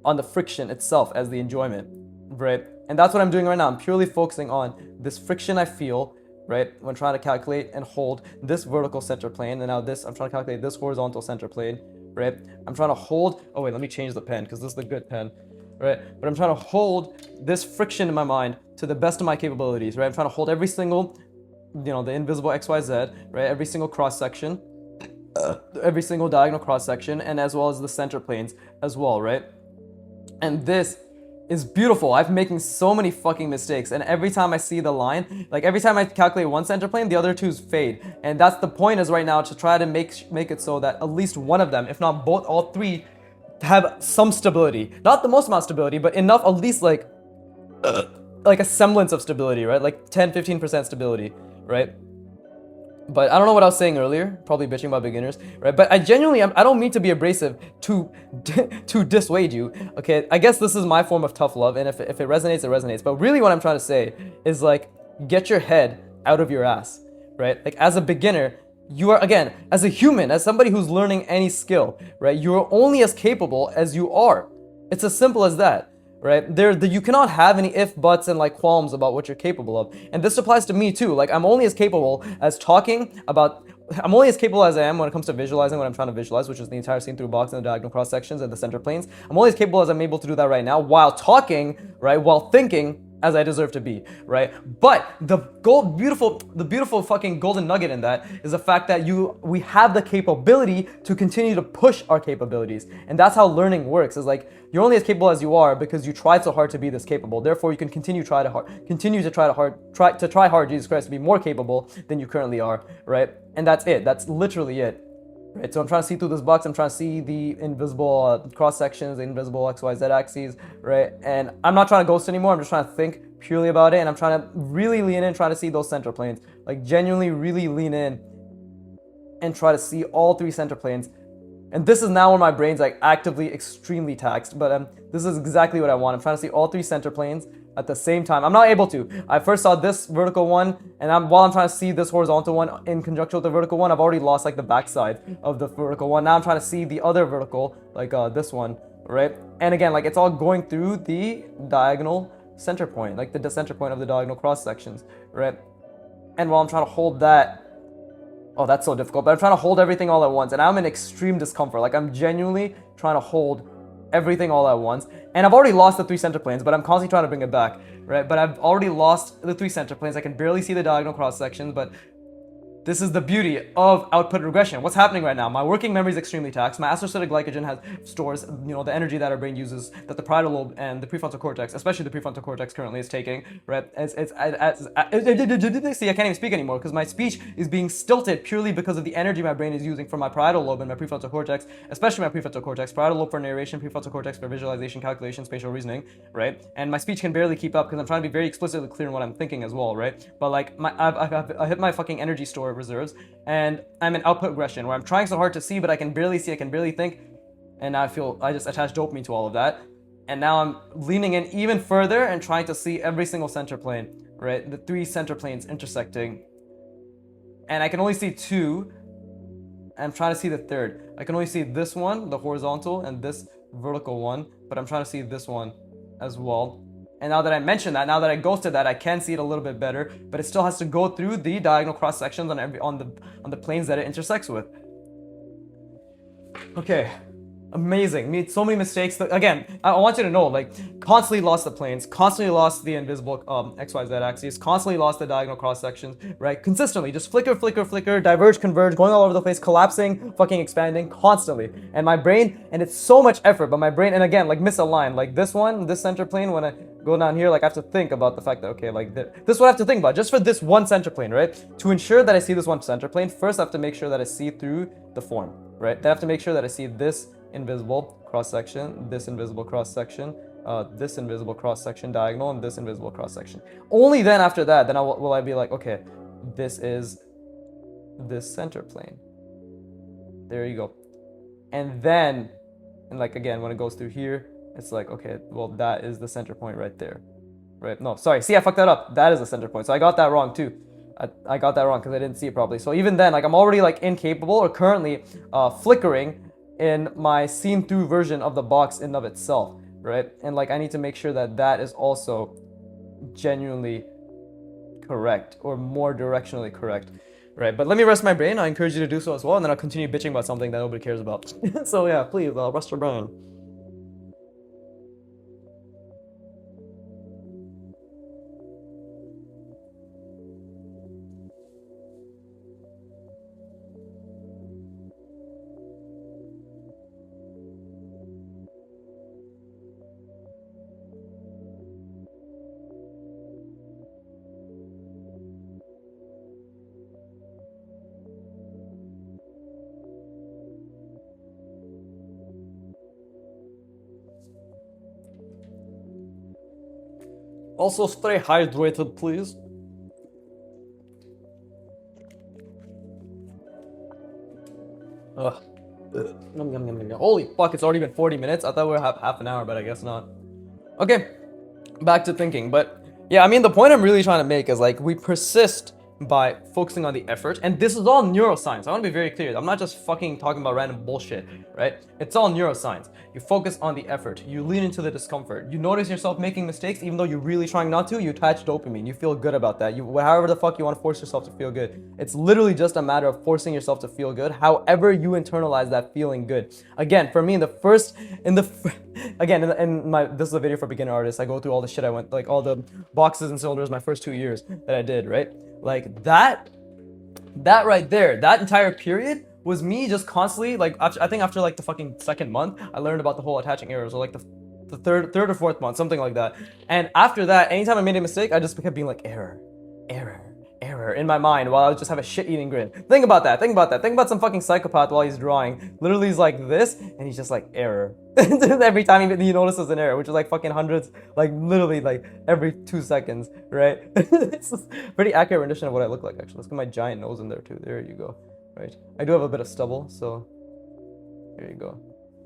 on the friction itself as the enjoyment, right? And that's what I'm doing right now. I'm purely focusing on this friction I feel, right? When trying to calculate and hold this vertical center plane, and now this, I'm trying to calculate this horizontal center plane, right? I'm trying to hold, oh wait, let me change the pen because this is the good pen, right? But I'm trying to hold this friction in my mind to the best of my capabilities, right? I'm trying to hold every single, the invisible XYZ, right? Every single cross section, every single diagonal cross section, and as well as the center planes as well, right? And this is beautiful. I'm making so many fucking mistakes, and every time I see the line, like every time I calculate one center plane, the other two's fade. And that's the point is right now to try to make it so that at least one of them, if not both, all three, have some stability. Not the most amount of stability, but enough, at least like a semblance of stability, right? Like 10-15% stability, right? But I don't know what I was saying earlier, probably bitching about beginners, right? But I genuinely, I don't mean to be abrasive to dissuade you, okay? I guess this is my form of tough love, and if it resonates, it resonates. But really what I'm trying to say is like, get your head out of your ass, right? Like as a beginner, you are, again, as a human, as somebody who's learning any skill, right? You're only as capable as you are. It's as simple as that. Right? You cannot have any if, buts, and like qualms about what you're capable of. And this applies to me too. Like I'm only as capable as I'm only as capable as I am when it comes to visualizing what I'm trying to visualize, which is the entire scene through box and the diagonal cross sections and the center planes. I'm only as capable as I'm able to do that right now while talking, right? While thinking as I deserve to be, right? But the beautiful fucking golden nugget in that is the fact that we have the capability to continue to push our capabilities. And that's how learning works, is like, you're only as capable as you are because you tried so hard to be this capable. Therefore, you can continue to try hard, Jesus Christ, to be more capable than you currently are, right? And that's it. That's literally it. Right, so I'm trying to see through this box, I'm trying to see the invisible cross sections, the invisible XYZ axes, right? And I'm not trying to ghost anymore, I'm just trying to think purely about it, and I'm trying to really lean in, trying to see those center planes. Like genuinely really lean in and try to see all three center planes. And this is now where my brain's like actively extremely taxed, but this is exactly what I want. I'm trying to see all three center planes at the same time. I'm not able to. I first saw this vertical one, and while I'm trying to see this horizontal one in conjunction with the vertical one, I've already lost like the backside of the vertical one. Now I'm trying to see the other vertical, like this one, right? And again, like it's all going through the diagonal center point, like the center point of the diagonal cross sections, right? And while I'm trying to hold that, oh, that's so difficult, but I'm trying to hold everything all at once, and I'm in extreme discomfort. Like I'm genuinely trying to hold everything all at once, and I've already lost the 3 center planes, but I'm constantly trying to bring it back, right? But I've already lost the 3 center planes. I can barely see the diagonal cross sections, but this is the beauty of output regression. What's happening right now? My working memory is extremely taxed. My associated glycogen stores, the energy that our brain uses, that the parietal lobe and the prefrontal cortex, especially the prefrontal cortex, currently is taking. Right? See, I can't even speak anymore because my speech is being stilted purely because of the energy my brain is using for my parietal lobe and my prefrontal cortex, especially my prefrontal cortex. Parietal lobe for narration, prefrontal cortex for visualization, calculation, spatial reasoning. Right? And my speech can barely keep up because I'm trying to be very explicitly clear in what I'm thinking as well. Right? But like I hit my fucking energy store reserves, and I'm in output regression where I'm trying so hard to see, but I can barely see, I can barely think, and I just attach dopamine to all of that, and now I'm leaning in even further and trying to see every single center plane, right? The 3 center planes intersecting, and I can only see 2, and I'm trying to see the third. I can only see this one, the horizontal, and this vertical one, but I'm trying to see this one as well. And now that I mentioned that, now that I ghosted that, I can see it a little bit better, but it still has to go through the diagonal cross sections on the planes that it intersects with. Okay, amazing. Made so many mistakes. Again, I want you to know, like, constantly lost the planes, constantly lost the invisible XYZ axis, constantly lost the diagonal cross sections, right? Consistently, just flicker, flicker, flicker, diverge, converge, going all over the place, collapsing, fucking expanding, constantly. And my brain, and it's so much effort, but my brain, and again, like misaligned, like this one, this center plane, when I go down here, like I have to think about the fact that, okay, like this is what I have to think about, just for this one center plane, right? To ensure that I see this one center plane, first I have to make sure that I see through the form, right? Then I have to make sure that I see this invisible cross section, this invisible cross section, this invisible cross section diagonal, and this invisible cross section. Only then after that, then will I be like, okay, this is this center plane. There you go. And then, and like again, when it goes through here, it's like, okay, well, that is the center point right there, right? No, sorry, see, I fucked that up. That is the center point. So I got that wrong too. I got that wrong because I didn't see it properly. So even then, like I'm already like incapable or currently flickering in my seen through version of the box in and of itself, right? And like I need to make sure that that is also genuinely correct or more directionally correct, right? But let me rest my brain. I encourage you to do so as well, and then I'll continue bitching about something that nobody cares about. So yeah, please rest your brain. Also stay hydrated, please. Ugh. Holy fuck, it's already been 40 minutes. I thought we were half an hour, but I guess not. Okay, back to thinking. But yeah, I mean, the point I'm really trying to make is like we persist by focusing on the effort, and this is all neuroscience. I want to be very clear. I'm not just fucking talking about random bullshit, right? It's all neuroscience. You focus on the effort. You lean into the discomfort. You notice yourself making mistakes, even though you're really trying not to. You attach dopamine. You feel good about that. However the fuck you want to force yourself to feel good. It's literally just a matter of forcing yourself to feel good. However you internalize that feeling good. Again, for me, this is a video for beginner artists. I go through all the shit I went, like all the boxes and cylinders my first 2 years that I did, right? Like that right there, that entire period was me just constantly, like, I think after like the fucking second month, I learned about the whole attaching errors, or like the third or fourth month, something like that. And after that, anytime I made a mistake, I just kept being like, error in my mind while I would just have a shit-eating grin. Think about that. Think about some fucking psychopath while he's drawing. Literally he's like this, and he's just like, error. Every time he notices an error, which is like fucking hundreds, like literally like every 2 seconds, right? It's a pretty accurate rendition of what I look like, actually. Let's get my giant nose in there too. There you go. Right. I do have a bit of stubble, so there you go.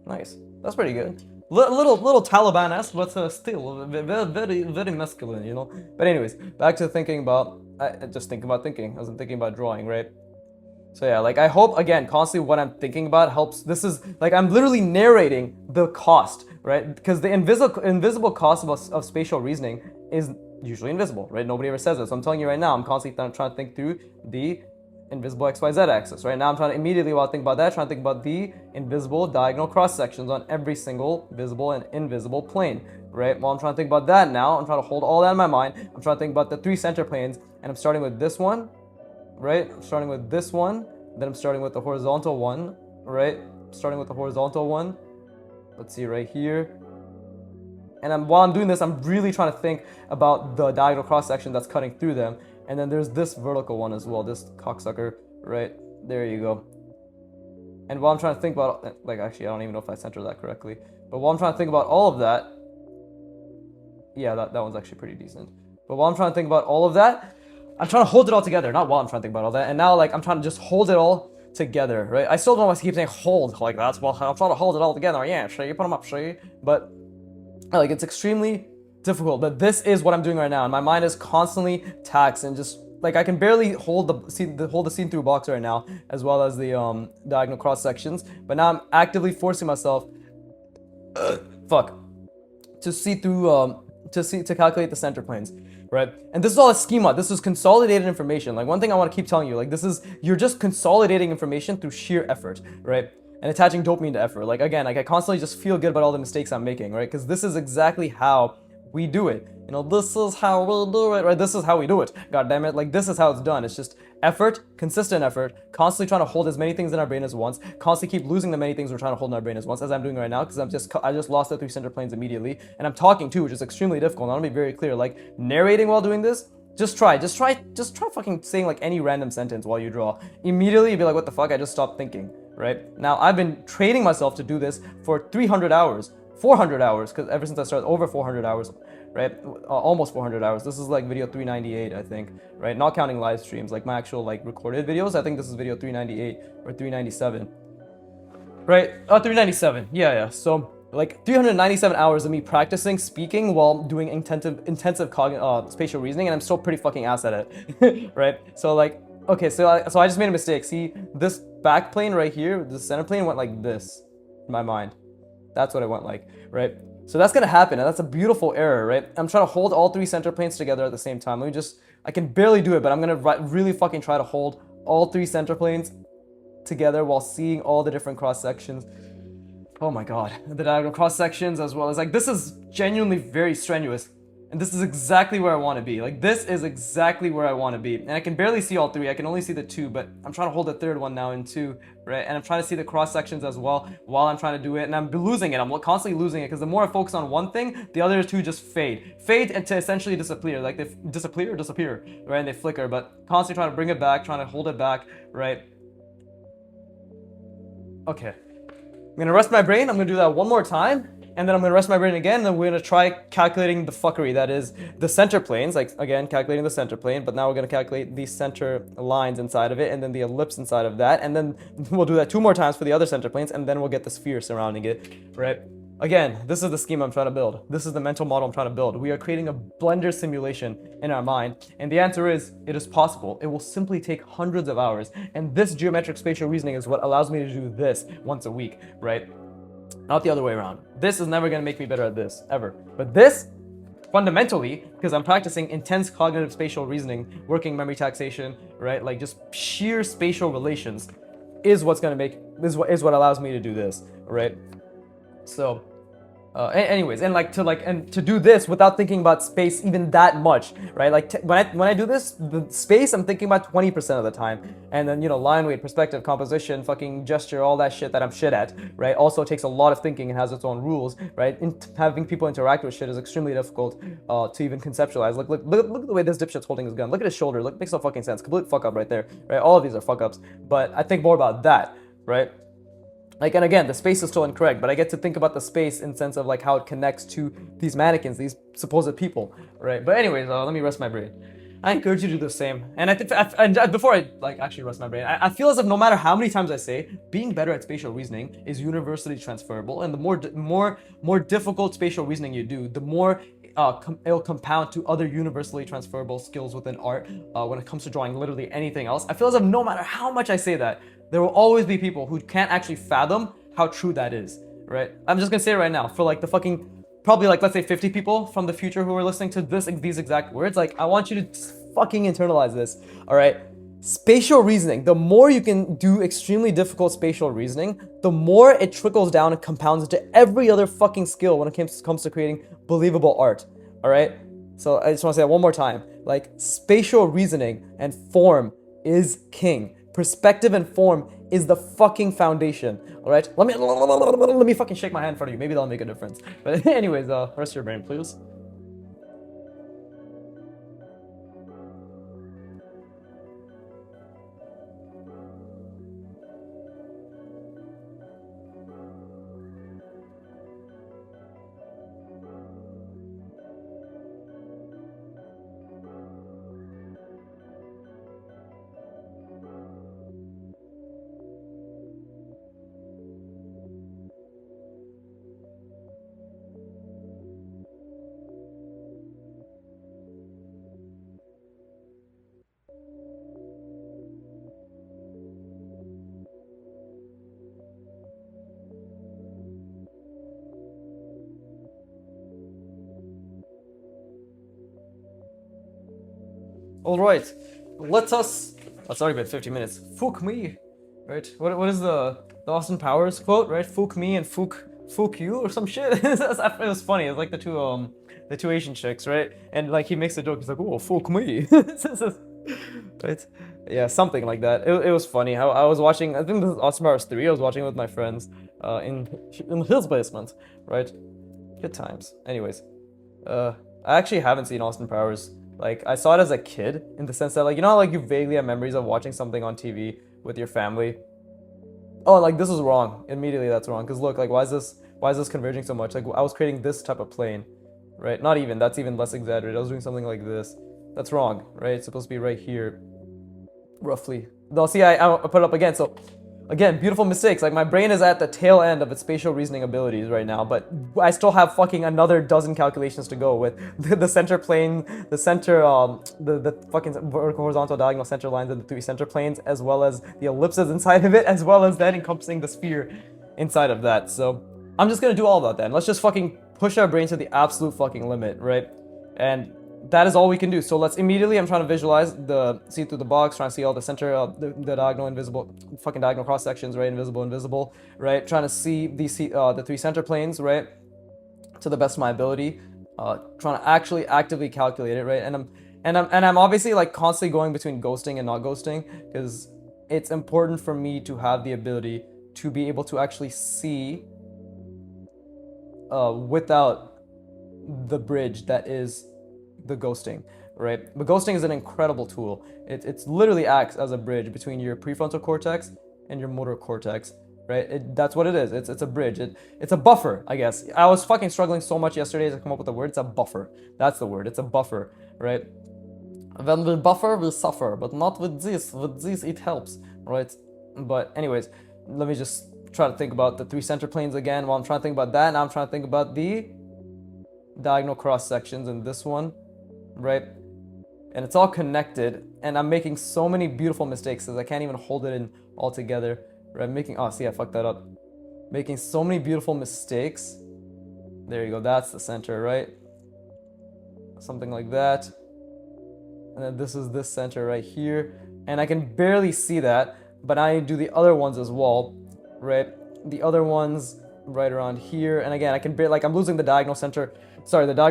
Nice. That's pretty good. little Taliban-esque, but still very masculine, you know. But anyways, back to thinking about just thinking about thinking. I wasn't thinking about drawing, right? So yeah, like I hope again, constantly what I'm thinking about helps. This is like I'm literally narrating the cost, right? Because the invisible cost of spatial reasoning is usually invisible, right? Nobody ever says it. So I'm telling you right now, I'm constantly trying to think through the invisible XYZ axis. Right now, I'm trying to immediately while I think about that, trying to think about the invisible diagonal cross sections on every single visible and invisible plane. Right. While I'm trying to think about that now, I'm trying to hold all that in my mind. I'm trying to think about the 3 center planes, and I'm starting with this one. Right, I'm starting with this one, then I'm starting with the horizontal one, right? Starting with the horizontal one. Let's see right here. And while I'm doing this, I'm really trying to think about the diagonal cross section that's cutting through them. And then there's this vertical one as well, this cocksucker, right? There you go. And while I'm trying to think about, like actually, I don't even know if I centered that correctly. But while I'm trying to think about all of that, yeah, that one's actually pretty decent. But while I'm trying to think about all of that, I'm trying to hold it all together, not while I'm trying to think about all that. And now, like, I'm trying to just hold it all together, right? I still don't want to keep saying hold like that. Well, I'm trying to hold it all together. Yeah, sure, you put them up, sure. But, like, it's extremely difficult. But this is what I'm doing right now. And my mind is constantly taxed and just, like, I can barely hold the scene through box right now, as well as the diagonal cross sections. But now I'm actively forcing myself, to see through, to calculate the center planes. Right? And this is all a schema. This is consolidated information. Like one thing I want to keep telling you, like you're just consolidating information through sheer effort, right? And attaching dopamine to effort. Like again, like I constantly just feel good about all the mistakes I'm making, right? Because this is exactly how we do it. You know, this is how we'll do it, right? This is how we do it. God damn it. Like this is how it's done. It's just effort, consistent effort, constantly trying to hold as many things in our brain as once, constantly keep losing the many things we're trying to hold in our brain as once, as I'm doing right now, because I just lost the 3 center planes immediately. And I'm talking too, which is extremely difficult. And I want to be very clear, like narrating while doing this, just try fucking saying like any random sentence while you draw. Immediately you'll be like, what the fuck? I just stopped thinking, right? Now I've been training myself to do this for 300 hours, 400 hours, because ever since I started, over 400 hours, right? Almost 400 hours. This is like video 398, I think, right? Not counting live streams, like my actual like recorded videos. I think this is video 398 or 397, right? 397. Yeah. So like 397 hours of me practicing speaking while doing intensive spatial reasoning, and I'm still pretty fucking ass at it, right? So like, okay, so I just made a mistake. See, this back plane right here, the center plane went like this in my mind. That's what it went like, right? So that's gonna happen, and that's a beautiful error, right? I'm trying to hold all 3 center planes together at the same time. I can barely do it, but I'm gonna really fucking try to hold all 3 center planes together while seeing all the different cross sections. Oh my god, the diagonal cross sections as well as like, this is genuinely very strenuous. And this is exactly where I want to be. Like, this is exactly where I want to be. And I can barely see all 3. I can only see the 2, but I'm trying to hold the 3rd one now in 2, right? And I'm trying to see the cross sections as well while I'm trying to do it. And I'm losing it. I'm constantly losing it because the more I focus on one thing, the other 2 just fade and to essentially disappear. Like, they disappear, right? And they flicker, but constantly trying to bring it back, trying to hold it back, right? Okay. I'm going to rest my brain. I'm going to do that one more time. And then I'm going to rest my brain again, and then we're going to try calculating the fuckery that is the center planes, like, again, calculating the center plane, but now we're going to calculate the center lines inside of it, and then the ellipse inside of that, and then we'll do that 2 more times for the other center planes, and then we'll get the sphere surrounding it, right? Again, this is the scheme I'm trying to build. This is the mental model I'm trying to build. We are creating a Blender simulation in our mind, and the answer is, it is possible. It will simply take hundreds of hours, and this geometric spatial reasoning is what allows me to do this once a week, right? Not the other way around. This is never going to make me better at this, ever. But this, fundamentally, because I'm practicing intense cognitive spatial reasoning, working memory taxation, right? Like just sheer spatial relations is what's going to make, is what allows me to do this, right? So, anyways, and to do this without thinking about space even that much, right? Like when I do this, the space I'm thinking about 20% of the time, and then line weight, perspective, composition, fucking gesture, all that shit that I'm shit at, right? Also takes a lot of thinking and has its own rules, right? Having people interact with shit is extremely difficult to even conceptualize. Look at the way this dipshit's holding his gun. Look at his shoulder. Look, makes no fucking sense. Complete fuck up right there, right? All of these are fuck ups, but I think more about that, right? Like, and again, the space is still incorrect, but I get to think about the space in sense of like how it connects to these mannequins, these supposed people, right? But anyways, let me rest my brain. I encourage you to do the same. And I think, before I like actually rest my brain, I feel as if no matter how many times I say, being better at spatial reasoning is universally transferable. And the more difficult spatial reasoning you do, the more it'll compound to other universally transferable skills within art. When it comes to drawing literally anything else, I feel as if no matter how much I say that, there will always be people who can't actually fathom how true that is. Right? I'm just gonna say it right now for like the fucking. Probably like, let's say 50 people from the future who are listening to these exact words. Like, I want you to fucking internalize this, all right? Spatial reasoning, the more you can do extremely difficult spatial reasoning, the more it trickles down and compounds into every other fucking skill when it comes to creating believable art, all right? So I just want to say that one more time. Like, spatial reasoning and form is king. Perspective and form is the fucking foundation. All right, let me fucking shake my hand in front of you. Maybe that'll make a difference. But anyways, rest your brain, please. All right, That's already been 50 minutes. Fuck me, right? What is the Austin Powers quote, right? Fuck me and fuck you or some shit. It was funny. It's like the two Asian chicks, right? And like he makes a joke. He's like, oh, fuck me, right? Yeah, something like that. It was funny. I was watching. I think this is Austin Powers 3. I was watching it with my friends in his basement, right? Good times. Anyways, I actually haven't seen Austin Powers. Like, I saw it as a kid, in the sense that, like, you know how, like, you vaguely have memories of watching something on TV with your family? Oh, like, this is wrong. Immediately, that's wrong. Because, look, like, why is this converging so much? Like, I was creating this type of plane, right? Not even. That's even less exaggerated. I was doing something like this. That's wrong, right? It's supposed to be right here, roughly. No, see, I put it up again, so... Again, beautiful mistakes. Like, my brain is at the tail end of its spatial reasoning abilities right now, but I still have fucking another dozen calculations to go with the center plane, the center, the fucking vertical, horizontal, diagonal center lines and the 3 center planes, as well as the ellipses inside of it, as well as then encompassing the sphere inside of that. So I'm just gonna do all of that then. Let's just fucking push our brains to the absolute fucking limit, right? And that is all we can do. So let's immediately, I'm trying to visualize see through the box, trying to see all the center, the diagonal, invisible, fucking diagonal cross sections, right? Invisible, right? Trying to see the 3 center planes, right? To the best of my ability. Trying to actually actively calculate it, right? And I'm obviously like constantly going between ghosting and not ghosting, because it's important for me to have the ability to be able to actually see without the bridge that is the ghosting, right? But ghosting is an incredible tool. It's literally acts as a bridge between your prefrontal cortex and your motor cortex, right? That's what it is. It's a bridge. It's a buffer, I guess. I was fucking struggling so much yesterday to come up with the word. It's a buffer. That's the word. It's a buffer, right? When we buffer, we suffer, but not with this. With this, it helps, right? But anyways, let me just try to think about the 3 center planes again. While I'm trying to think about that, now I'm trying to think about the diagonal cross sections in this one, right? And it's all connected, and I'm making so many beautiful mistakes because I can't even hold it in all together, right? I fucked that up. Making so many beautiful mistakes. There you go, that's the center, right? Something like that. And then this is this center right here, and I can barely see that, but I do the other ones as well, right? The other ones right around here, and again, I can barely, like, I'm losing the diagonal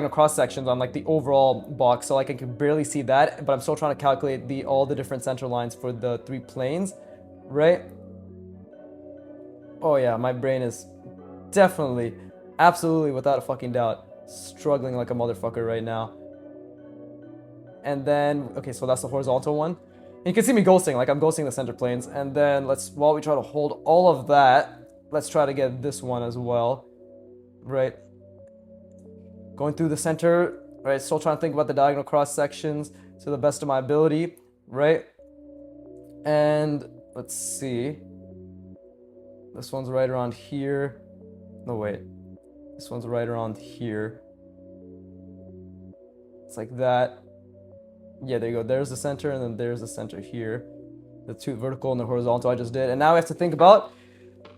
cross sections on like the overall box, so like I can barely see that, but I'm still trying to calculate all the different center lines for the 3 planes, right? Oh yeah, my brain is definitely, absolutely, without a fucking doubt, struggling like a motherfucker right now. And then, okay, so that's the horizontal one. And you can see me ghosting, like I'm ghosting the center planes. And then while we try to hold all of that, let's try to get this one as well, right? Going through the center right? Still trying to think about the diagonal cross sections to the best of my ability, right? And let's see. This one's right around here. No, wait. This one's right around here. It's like that. Yeah, there you go. There's the center, and then there's the center here. The two vertical and the horizontal I just did. And now we have to think about,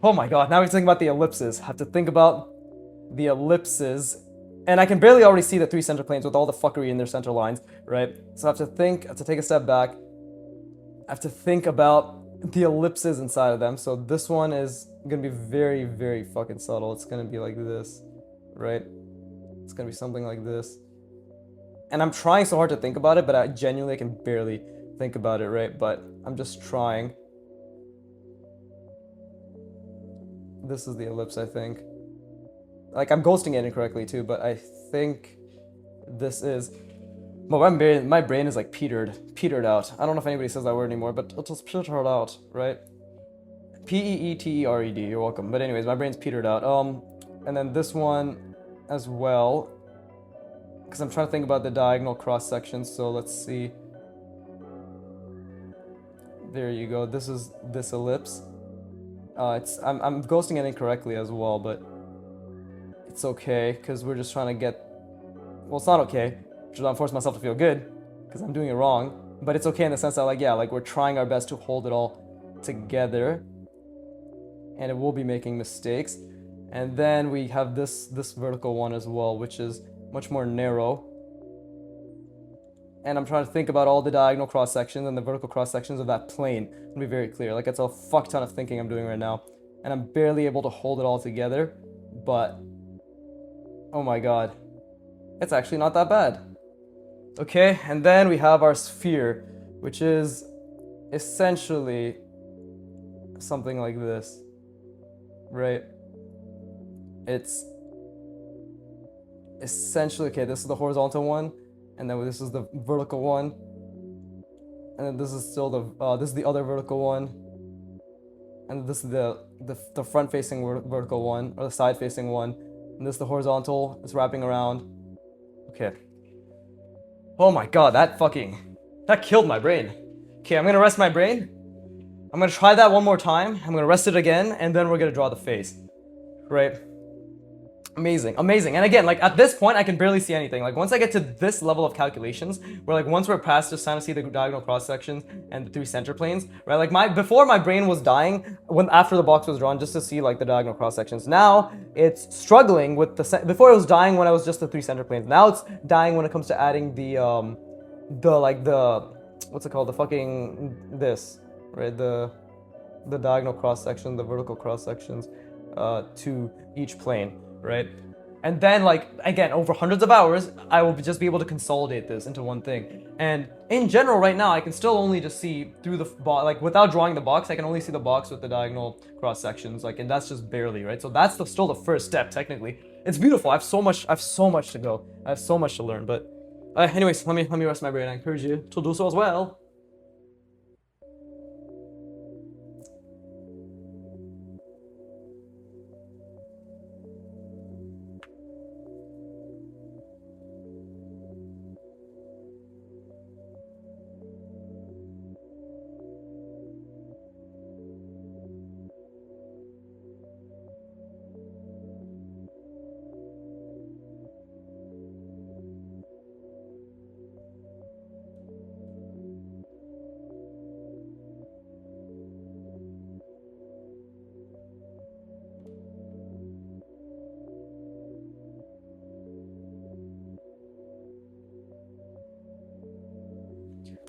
oh my god, now we have to think about the ellipses. I have to think about the ellipses. And I can barely already see the three center planes with all the fuckery in their center lines, right? So I have to take a step back. I have to think about the ellipses inside of them. So this one is gonna be very, very fucking subtle. It's gonna be like this, right? It's gonna be something like this. And I'm trying so hard to think about it, but I genuinely can barely think about it, right? But I'm just trying. This is the ellipse, I think. Like, I'm ghosting it incorrectly too, but I think this is... Well, my brain is like petered out. I don't know if anybody says that word anymore, but it's just petered out, right? P-E-E-T-E-R-E-D, you're welcome. But anyways, my brain's petered out. And then this one as well, because I'm trying to think about the diagonal cross sections, so let's see. There you go, this is this ellipse. I'm ghosting it incorrectly as well, but it's okay, because we're just trying to get... Well, it's not okay. I'm forcing myself to feel good because I'm doing it wrong, but it's okay in the sense that, like, yeah, like, we're trying our best to hold it all together, and it will be making mistakes. And then we have this vertical one as well, which is much more narrow, and I'm trying to think about all the diagonal cross sections and the vertical cross sections of that plane. It'll be very clear. Like, it's a fuck ton of thinking I'm doing right now, and I'm barely able to hold it all together, but oh my god, it's actually not that bad. Okay, and then we have our sphere, which is essentially something like this, right? It's essentially, okay, this is the horizontal one, and then this is the vertical one, and then this is still this is the other vertical one, and this is the front-facing vertical one, or the side-facing one, and this is the horizontal. It's wrapping around. Okay. Oh my god, that killed my brain. Okay, I'm gonna rest my brain. I'm gonna try that one more time. I'm gonna rest it again, and then we're gonna draw the face. Right? Amazing, amazing. And again, like, at this point, I can barely see anything. Like, once I get to this level of calculations, where, like, once we're past just trying to see the diagonal cross sections and the three center planes, right? Like, before my brain was dying after the box was drawn just to see, like, the diagonal cross sections. Now it's struggling with before it was dying when I was just the three center planes. Now it's dying when it comes to adding the what's it called? The fucking this, right? The diagonal cross section, the vertical cross sections to each plane. Right? And then, like, again, over hundreds of hours, I will just be able to consolidate this into one thing. And in general, right now, I can still only just see through the box, like, without drawing the box, I can only see the box with the diagonal cross sections, like, and that's just barely, right? So that's still the first step, technically. It's beautiful. I have so much to go. I have so much to learn. But, anyways, let me rest my brain. I encourage you to do so as well.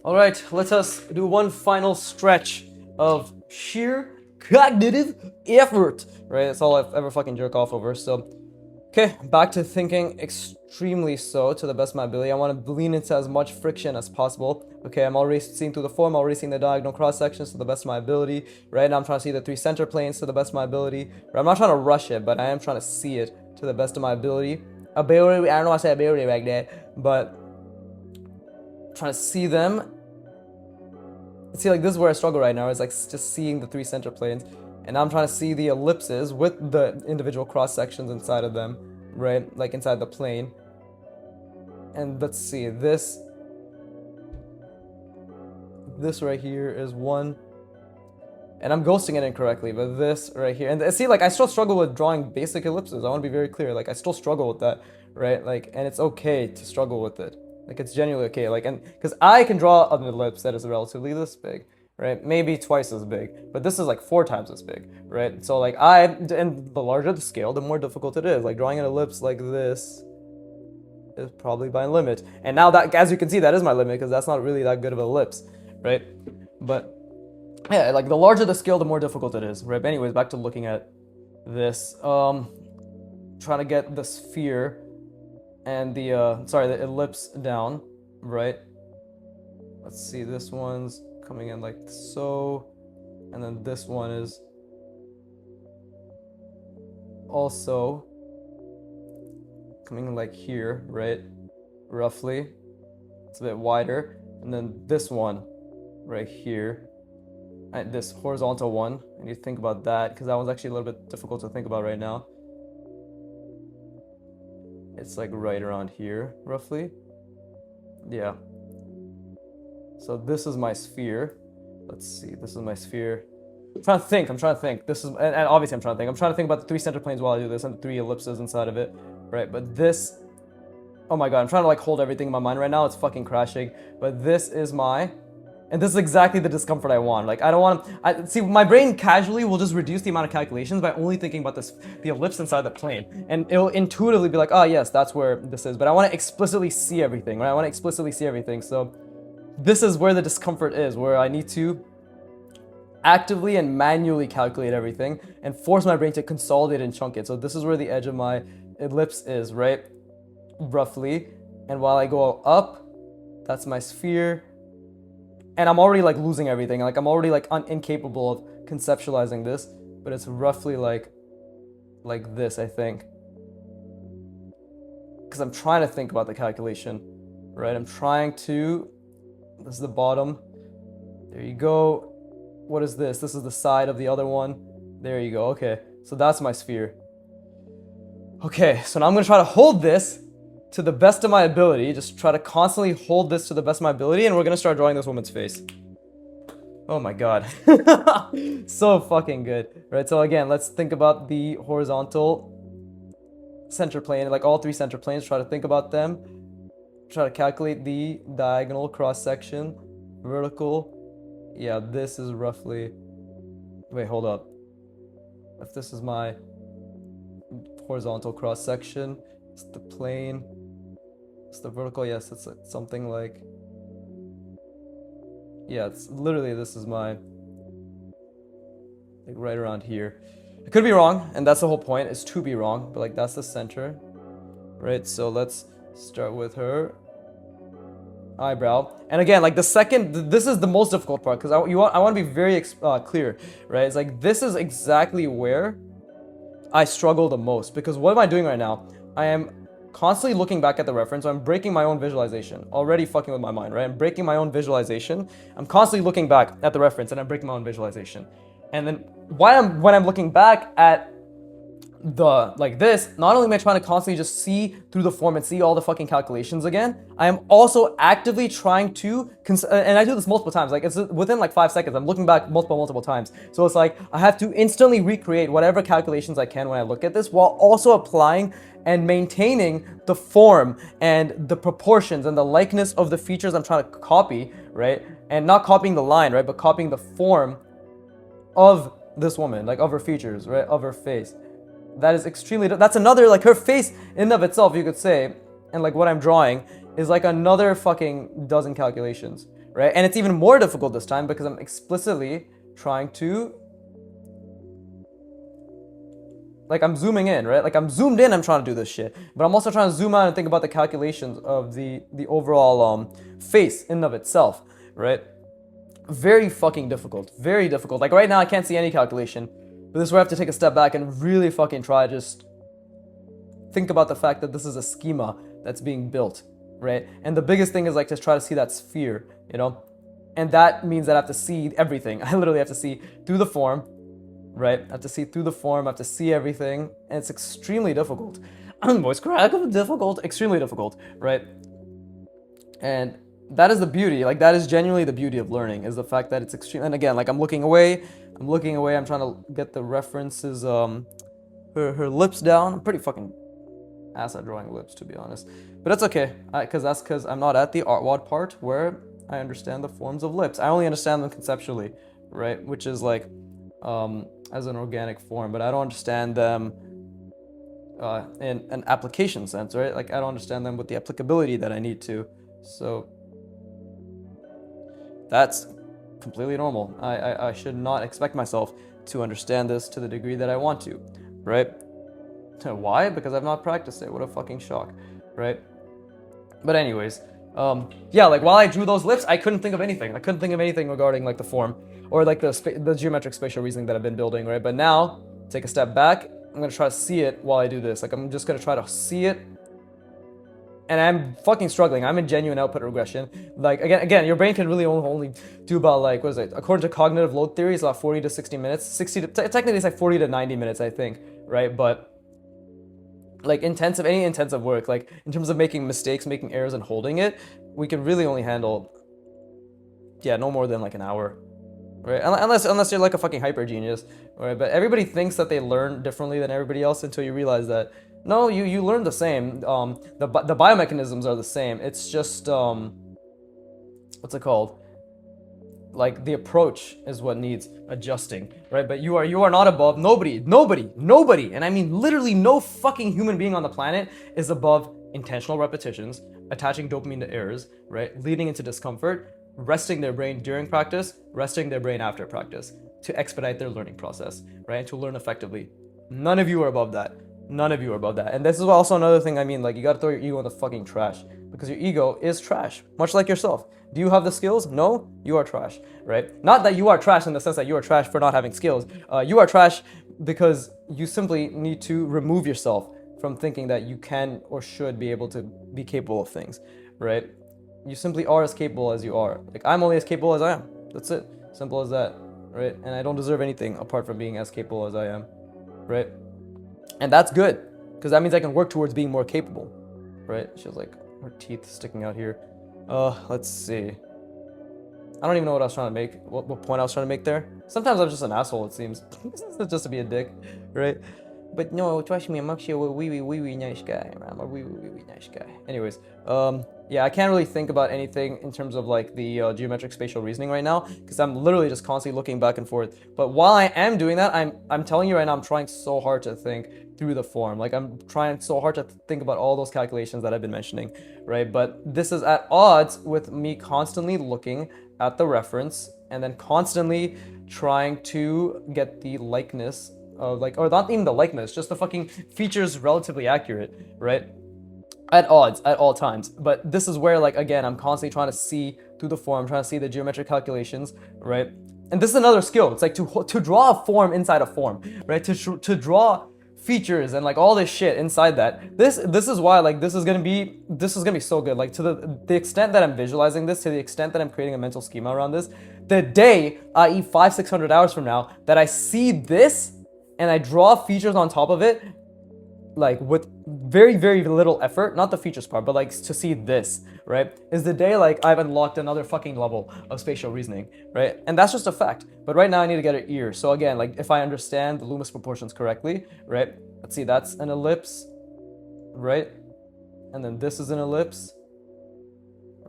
Alright, let us do one final stretch of sheer cognitive effort. Right, that's all I've ever fucking jerk off over, so... Okay, back to thinking extremely so, to the best of my ability. I want to lean into as much friction as possible. Okay, I'm already seeing through the form, already seeing the diagonal cross sections to the best of my ability. Right now I'm trying to see the three center planes to the best of my ability. Right, I'm not trying to rush it, but I am trying to see it to the best of my ability. I don't know why I said ability back there, but... trying to see them. See, like, this is where I struggle right now, is like just seeing the three center planes, and I'm trying to see the ellipses with the individual cross sections inside of them, right, like inside the plane. And let's see, this right here is 1. And I'm ghosting it incorrectly, but this right here, and see, like, I still struggle with drawing basic ellipses. I want to be very clear. Like, I still struggle with that, right? Like, and it's okay to struggle with it. Like, it's genuinely okay. Like, and because I can draw an ellipse that is relatively this big, right? Maybe twice as big, but this is like 4 times as big, right? So like and the larger the scale, the more difficult it is. Like drawing an ellipse like this is probably my limit. And now that, as you can see, that is my limit because that's not really that good of an ellipse, right? But yeah, like the larger the scale, the more difficult it is, right? But anyways, back to looking at this. Trying to get the sphere and the the ellipse down, right? Let's see, this one's coming in like so, and then this one is also coming in like here, right? Roughly. It's a bit wider. And then this one right here. And this horizontal one. I need to think about that because that one's actually a little bit difficult to think about right now. It's like right around here, roughly. Yeah. So this is my sphere. Let's see, this is my sphere. I'm trying to think. This is, and obviously I'm trying to think about the 3 center planes while I do this and the 3 ellipses inside of it, right? But this, oh my god, I'm trying to like hold everything in my mind right now. It's fucking crashing. But this is my, and this is exactly the discomfort I want. Like I don't want, see, my brain casually will just reduce the amount of calculations by only thinking about this, the ellipse inside the plane. And it'll intuitively be like, oh yes, that's where this is. But I want to explicitly see everything, right? I want to explicitly see everything. So this is where the discomfort is, where I need to actively and manually calculate everything and force my brain to consolidate and chunk it. So this is where the edge of my ellipse is, right? Roughly. And while I go up, that's my sphere. And I'm already like losing everything. Like I'm already like incapable of conceptualizing this, but it's roughly like this, I think. Because I'm trying to think about the calculation, right? I'm trying to, this is the bottom. There you go. What is this? This is the side of the other one. There you go. Okay, so that's my sphere. Okay, so now I'm gonna try to hold this to the best of my ability. Just try to constantly hold this to the best of my ability, and we're gonna start drawing this woman's face. Oh my god. So fucking good. Right, so again, let's think about the horizontal center plane, like all 3 center planes. Try to think about them. Try to calculate the diagonal cross section, vertical. Yeah, this is roughly, wait, hold up. If this is my horizontal cross section, it's the plane, it's the vertical, yes, it's something like, yeah, it's literally, this is my, like right around here. I could be wrong, and that's the whole point, is to be wrong, but like that's the center, right? So let's start with her eyebrow. And again, like the second, this is the most difficult part because I want to be very clear, right? It's like this is exactly where I struggle the most, because what am I doing right now? I am constantly looking back at the reference. So I'm breaking my own visualization, already fucking with my mind, right? I'm breaking my own visualization. I'm constantly looking back at the reference and I'm breaking my own visualization. And then when I'm looking back at the like this, not only am I trying to constantly just see through the form and see all the fucking calculations again, I am also actively trying to and I do this multiple times, like it's within like 5 seconds, I'm looking back multiple times. So it's like I have to instantly recreate whatever calculations I can when I look at this, while also applying and maintaining the form and the proportions and the likeness of the features I'm trying to copy, right? And not copying the line, right, but copying the form of this woman, like of her features, right, of her face. That is extremely, that's another, like her face in and of itself, you could say, and like what I'm drawing is like another fucking dozen calculations, right? And it's even more difficult this time because I'm explicitly trying to, like I'm zooming in, right? Like I'm zoomed in, I'm trying to do this shit, but I'm also trying to zoom out and think about the calculations of the overall face in and of itself, right? Very fucking difficult, very difficult. Like right now I can't see any calculation. But this is where I have to take a step back and really fucking try to just think about the fact that this is a schema that's being built, right? And the biggest thing is like to try to see that sphere, you know? And that means that I have to see everything. I literally have to see through the form, right? I have to see through the form, I have to see everything, and it's extremely difficult. Voice crack, difficult, extremely difficult, right? And that is the beauty, like that is genuinely the beauty of learning, is the fact that it's extreme. And again, like I'm looking away, I'm trying to get the references, her lips down. I'm pretty fucking ass at drawing lips, to be honest, but that's okay, because I'm not at the artwod part where I understand the forms of lips. I only understand them conceptually, right, which is like as an organic form, but I don't understand them in an application sense, right? Like I don't understand them with the applicability that I need to. So that's completely normal. I should not expect myself to understand this to the degree that I want to, right? Why? Because I've not practiced it. What a fucking shock, right? But anyways, yeah, like while I drew those lips, I couldn't think of anything. I couldn't think of anything regarding like the form or like the geometric spatial reasoning that I've been building, right? But now, take a step back. I'm gonna try to see it while I do this. Like I'm just gonna try to see it, and I'm fucking struggling. I'm in genuine output regression. Like again, your brain can really only do about like, what is it? According to cognitive load theory, it's about 40 to 60 minutes. Technically it's like 40 to 90 minutes, I think, right? But like any intensive work, like in terms of making mistakes, making errors, and holding it, we can really only handle, yeah, no more than like an hour, right? Unless you're like a fucking hyper genius, right? But everybody thinks that they learn differently than everybody else until you realize that no, you learn the same. The biomechanisms are the same. It's just what's it called? Like the approach is what needs adjusting, right? But you are not above. Nobody, and I mean literally no fucking human being on the planet is above intentional repetitions, attaching dopamine to errors, right? Leading into discomfort, resting their brain during practice, resting their brain after practice to expedite their learning process, right? And to learn effectively. None of you are above that. None of you are above that. And this is also another thing, I mean, like you gotta throw your ego in the fucking trash, because your ego is trash, much like yourself. Do you have the skills? No, you are trash, right? Not that you are trash in the sense that you are trash for not having skills. You are trash because you simply need to remove yourself from thinking that you can or should be able to be capable of things, right? You simply are as capable as you are. Like I'm only as capable as I am. That's it. Simple as that, right? And I don't deserve anything apart from being as capable as I am, right? And that's good, because that means I can work towards being more capable, right? She has like her teeth sticking out here. Let's see. I don't even know what I was trying to make, what point I was trying to make there. Sometimes I'm just an asshole, it seems. Just to be a dick, right? But no, trust me, I'm actually a wee nice guy. I'm a wee nice guy. Anyways, yeah, I can't really think about anything in terms of like the geometric spatial reasoning right now, because I'm literally just constantly looking back and forth. But while I am doing that, I'm telling you right now, I'm trying so hard to think through the form. Like I'm trying so hard to think about all those calculations that I've been mentioning, right? But this is at odds with me constantly looking at the reference and then constantly trying to get the likeness of like, or not even the likeness, just the fucking features relatively accurate, right? At odds at all times. But this is where, like, again, I'm constantly trying to see through the form, trying to see the geometric calculations, right? And this is another skill. It's like to draw a form inside a form, right? To draw features and like all this shit inside that. This is why like this is gonna be so good. Like to the extent that I'm visualizing this, to the extent that I'm creating a mental schema around this, the day, i.e. 500-600 hours from now, that I see this and I draw features on top of it, like with very, very little effort, not the features part, but like to see this, right, is the day like I've unlocked another fucking level of spatial reasoning, right? And that's just a fact. But right now I need to get an ear. So again, like if I understand the Loomis proportions correctly, right? Let's see, that's an ellipse, right? And then this is an ellipse,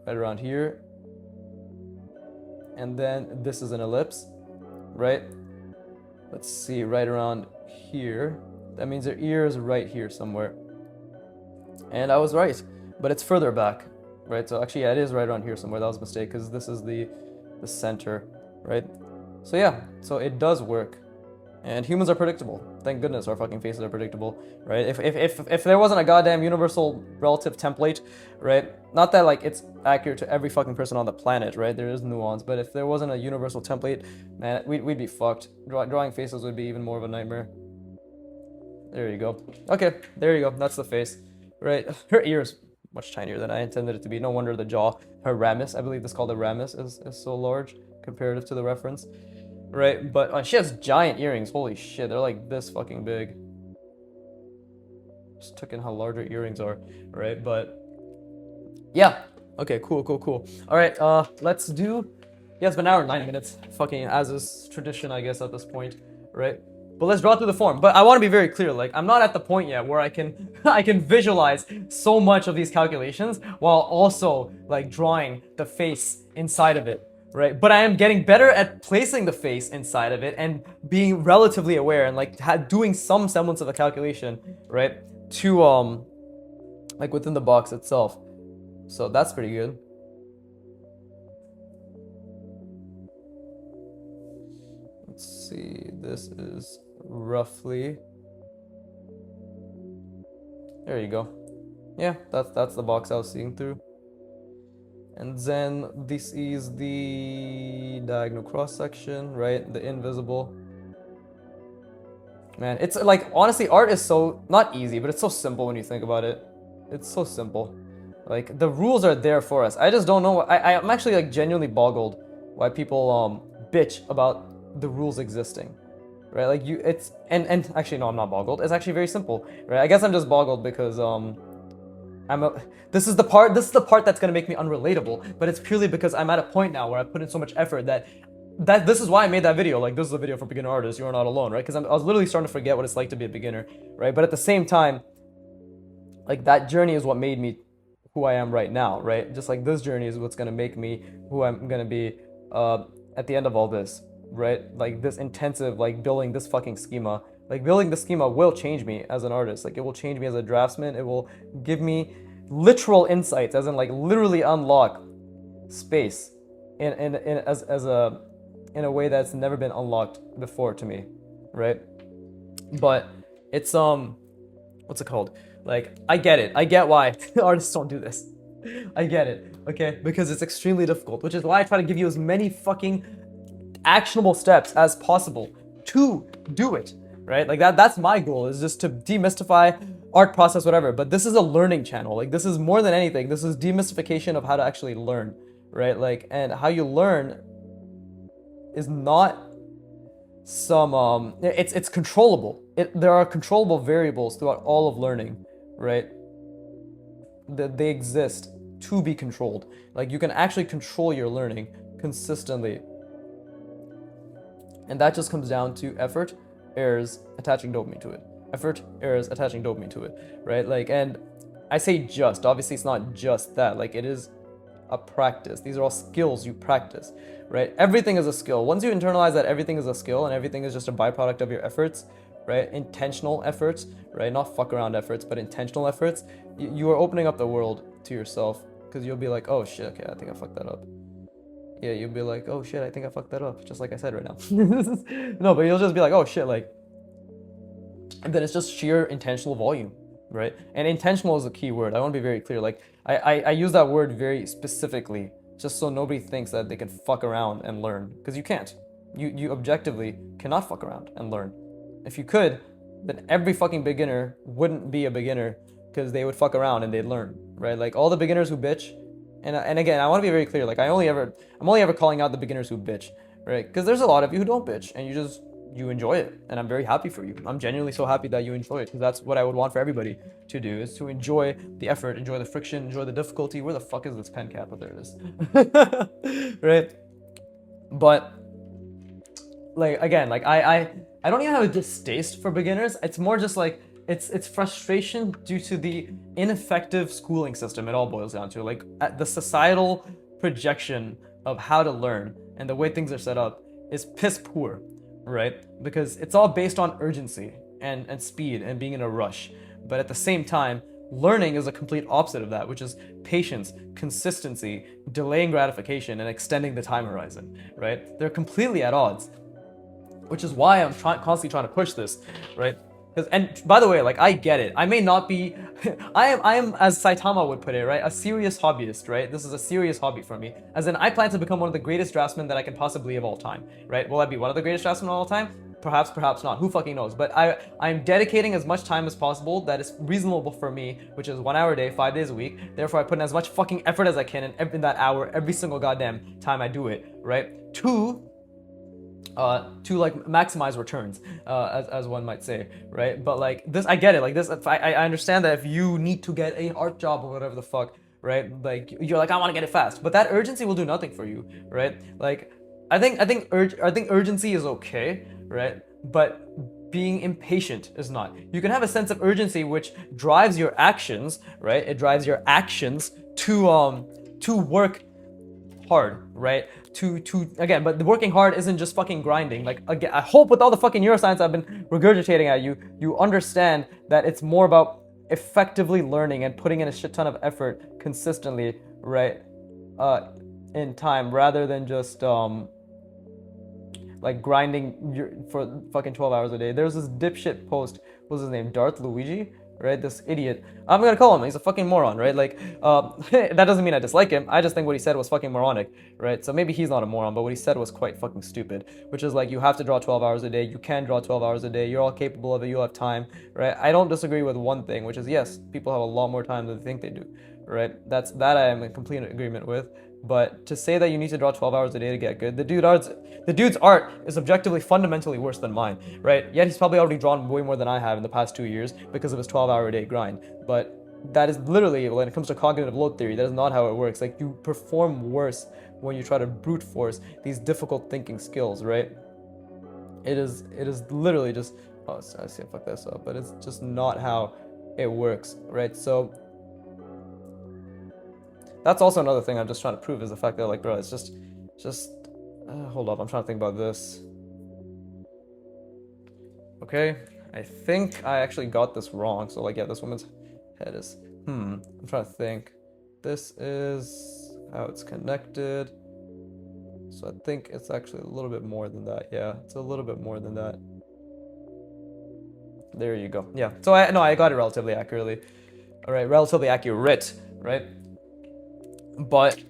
right around here. And then this is an ellipse, right? Let's see, right around here. That means their ear is right here somewhere. And I was right, but it's further back, right? So actually, yeah, it is right around here somewhere. That was a mistake, because this is the center, right? So yeah, so it does work. And humans are predictable. Thank goodness our fucking faces are predictable, right? If there wasn't a goddamn universal relative template, right? Not that like it's accurate to every fucking person on the planet, right? There is nuance, but if there wasn't a universal template, man, we'd be fucked. Drawing faces would be even more of a nightmare. There you go. Okay, there you go. That's the face, right? Her ear is much tinier than I intended it to be. No wonder the jaw, her ramus, I believe this is called the ramus, is so large comparative to the reference, right? But she has giant earrings. Holy shit, they're like this fucking big. Just took in how large her earrings are, right? But yeah, Okay, cool. All right, let's do. Yeah, it's been an hour and 9 minutes. Fucking as is tradition, I guess, at this point, right? But let's draw through the form. But I want to be very clear. Like, I'm not at the point yet where I can I can visualize so much of these calculations while also like drawing the face inside of it, right? But I am getting better at placing the face inside of it and being relatively aware and like doing some semblance of a calculation, right? To like within the box itself. So that's pretty good. Let's see, this is roughly, there you go. Yeah, that's the box I was seeing through. And then this is the diagonal cross section, right? The invisible. Man, it's like, honestly, art is so, not easy, but it's so simple when you think about it. It's so simple. Like, the rules are there for us. I just don't know, I'm actually like genuinely boggled why people bitch about the rules existing. Right, like and actually no, I'm not boggled. It's actually very simple, right? I guess I'm just boggled because this is the part that's gonna make me unrelatable, but it's purely because I'm at a point now where I put in so much effort that this is why I made that video. Like, this is a video for beginner artists. You are not alone, right? Because I was literally starting to forget what it's like to be a beginner, right? But at the same time, like, that journey is what made me who I am right now, right? Just like this journey is what's gonna make me who I'm gonna be at the end of all this. Right, like this intensive, like building this fucking schema, like building the schema will change me as an artist. Like, it will change me as a draftsman. It will give me literal insights, as in like literally unlock space in a way that's never been unlocked before to me, right? But it's what's it called? Like, I get it. I get why artists don't do this. I get it, okay? Because it's extremely difficult, which is why I try to give you as many fucking actionable steps as possible to do it, right? Like, that's my goal, is just to demystify art process, whatever. But this is a learning channel. Like, this is more than anything, this is demystification of how to actually learn, right? Like, and how you learn is not some it's controllable. There are controllable variables throughout all of learning, right? They exist to be controlled. Like, you can actually control your learning consistently. And that just comes down to effort, errors, attaching dopamine to it. Effort, errors, attaching dopamine to it, right? Like, and I say just, obviously it's not just that. Like, it is a practice. These are all skills you practice, right? Everything is a skill. Once you internalize that everything is a skill and everything is just a byproduct of your efforts, right? Intentional efforts, right? Not fuck around efforts, but intentional efforts. You are opening up the world to yourself, because you'll be like, oh shit, okay, I think I fucked that up. Yeah, you'll be like, oh shit, I think I fucked that up, just like I said right now. No, but you'll just be like, oh shit, like, and then it's just sheer intentional volume, right? And intentional is a key word. I want to be very clear. Like, I use that word very specifically, just so nobody thinks that they can fuck around and learn, because you can't. You objectively cannot fuck around and learn. If you could, then every fucking beginner wouldn't be a beginner, because they would fuck around and they'd learn, right? Like, all the beginners who bitch. And again, I want to be very clear. Like, I'm only ever calling out the beginners who bitch, right? Because there's a lot of you who don't bitch, and you enjoy it, and I'm very happy for you. I'm genuinely so happy that you enjoy it, because that's what I would want for everybody to do, is to enjoy the effort, enjoy the friction, enjoy the difficulty. Where the fuck is this pen cap? Oh, there it is. Right? But like, again, like I don't even have a distaste for beginners. It's more just like, it's frustration due to the ineffective schooling system. It all boils down to, like, the societal projection of how to learn and the way things are set up is piss poor, right? Because it's all based on urgency and speed and being in a rush. But at the same time, learning is a complete opposite of that, which is patience, consistency, delaying gratification, and extending the time horizon, right? They're completely at odds, which is why I'm constantly trying to push this, right? And by the way, like, I get it. I may not be, I am, as Saitama would put it, right? A serious hobbyist, right? This is a serious hobby for me. As in, I plan to become one of the greatest draftsmen that I can possibly of all time, right? Will I be one of the greatest draftsmen of all time? Perhaps, perhaps not. Who fucking knows? But I'm dedicating as much time as possible that is reasonable for me, which is 1 hour a day, 5 days a week. Therefore, I put in as much fucking effort as I can in that hour, every single goddamn time I do it, right? To like maximize returns, as one might say, right? But like this, I get it. Like this, I understand that if you need to get an art job or whatever the fuck, right? Like you're like, I want to get it fast, but that urgency will do nothing for you, right? Like I think urgency is okay, right? But being impatient is not. You can have a sense of urgency which drives your actions, right? It drives your actions to work hard, right? To again, but the working hard isn't just fucking grinding. Like again, I hope with all the fucking neuroscience I've been regurgitating at you, you understand that it's more about effectively learning and putting in a shit ton of effort consistently, right? In time rather than just like grinding for fucking 12 hours a day. There's this dipshit post, what's his name, Darth Luigi, right? This idiot. I'm gonna call him. He's a fucking moron, right? Like, that doesn't mean I dislike him. I just think what he said was fucking moronic, right? So maybe he's not a moron, but what he said was quite fucking stupid, which is like, you have to draw 12 hours a day. You can draw 12 hours a day. You're all capable of it. You'll have time, right? I don't disagree with one thing, which is yes, people have a lot more time than they think they do, right? That I am in complete agreement with. But to say that you need to draw 12 hours a day to get good, the dude's art is objectively fundamentally worse than mine, right? Yet he's probably already drawn way more than I have in the past 2 years because of his 12-hour a day grind. But that is literally, when it comes to cognitive load theory, that is not how it works. Like, you perform worse when you try to brute force these difficult thinking skills, right? It is literally just, oh, I see, I fucked this up, but it's just not how it works, right? So that's also another thing I'm just trying to prove, is the fact that, like, bro, it's just hold up, I'm trying to think about this. Okay, I think I actually got this wrong. So, like, yeah, this woman's head is, I'm trying to think. This is how it's connected. So I think it's actually a little bit more than that. Yeah, it's a little bit more than that. There you go. Yeah, so I got it relatively accurately. All right, relatively accurate, right? But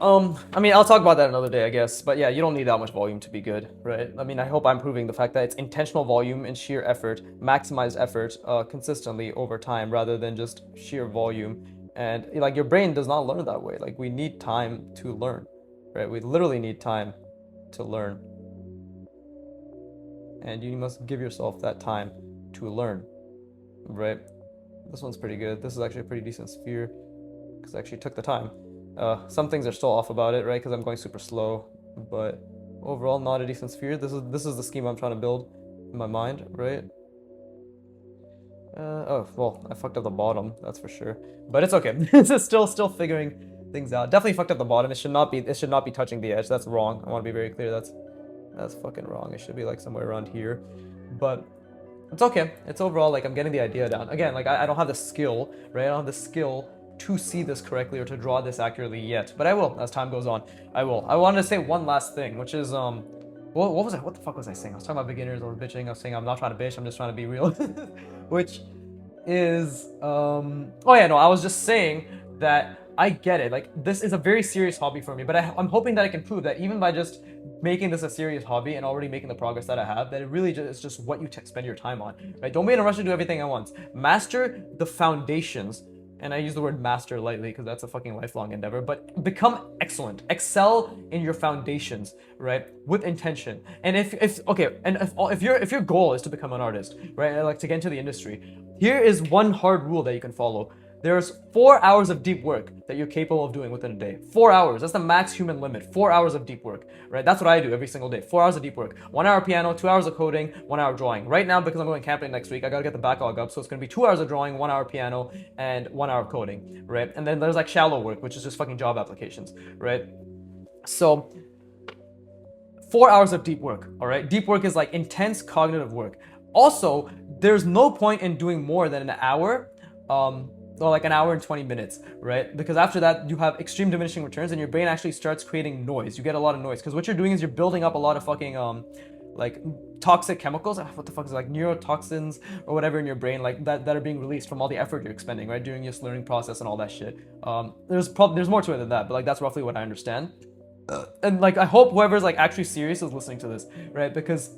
I mean, I'll talk about that another day, I guess. But yeah, you don't need that much volume to be good, right? I mean, I hope I'm proving the fact that it's intentional volume and sheer effort, maximized effort, consistently over time, rather than just sheer volume. And like, your brain does not learn that way. Like, we need time to learn, right? We literally need time to learn. And you must give yourself that time to learn, right? This one's pretty good. This is actually a pretty decent sphere, because I actually took the time. Some things are still off about it, right? Because I'm going super slow, but overall, not a decent sphere. This is the scheme I'm trying to build in my mind, right? Oh well, I fucked up the bottom, that's for sure. But it's okay. This is still figuring things out. Definitely fucked up the bottom. It should not be touching the edge. That's wrong. I want to be very clear. That's fucking wrong. It should be like somewhere around here, but it's okay. It's overall, like, I'm getting the idea down. Again, like, I don't have the skill, right? I don't have the skill to see this correctly or to draw this accurately yet, but I will as time goes on. I will. I wanted to say one last thing, which is what was I? What the fuck was I saying? I was talking about beginners. I was bitching. I was saying I'm not trying to bitch. I'm just trying to be real. Which is oh yeah, no, I was just saying that I get it. Like, this is a very serious hobby for me, but I'm hoping that I can prove that even by just making this a serious hobby and already making the progress that I have, that it really is just what you spend your time on, right? Don't be in a rush to do everything at once. Master the foundations. And I use the word master lightly because that's a fucking lifelong endeavor, but become excellent. Excel in your foundations, right? With intention. And if your goal is to become an artist, right? Like, to get into the industry, here is one hard rule that you can follow. There's 4 hours of deep work that you're capable of doing within a day. 4 hours. That's the max human limit. 4 hours of deep work, right? That's what I do every single day. 4 hours of deep work. 1 hour piano, 2 hours of coding, 1 hour drawing. Right now, because I'm going camping next week, I gotta get the backlog up. So it's gonna be 2 hours of drawing, 1 hour piano, and 1 hour of coding, right? And then there's like shallow work, which is just fucking job applications, right? So 4 hours of deep work, all right? Deep work is like intense cognitive work. Also, there's no point in doing more than an hour, or like an hour and 20 minutes, right? Because after that, you have extreme diminishing returns and your brain actually starts creating noise. You get a lot of noise because what you're doing is you're building up a lot of fucking like toxic chemicals. What the fuck is it, like neurotoxins or whatever in your brain, like that are being released from all the effort you're expending, right? During your learning process and all that shit. There's more to it than that, but like, that's roughly what I understand. And like, I hope whoever's like actually serious is listening to this, right? Because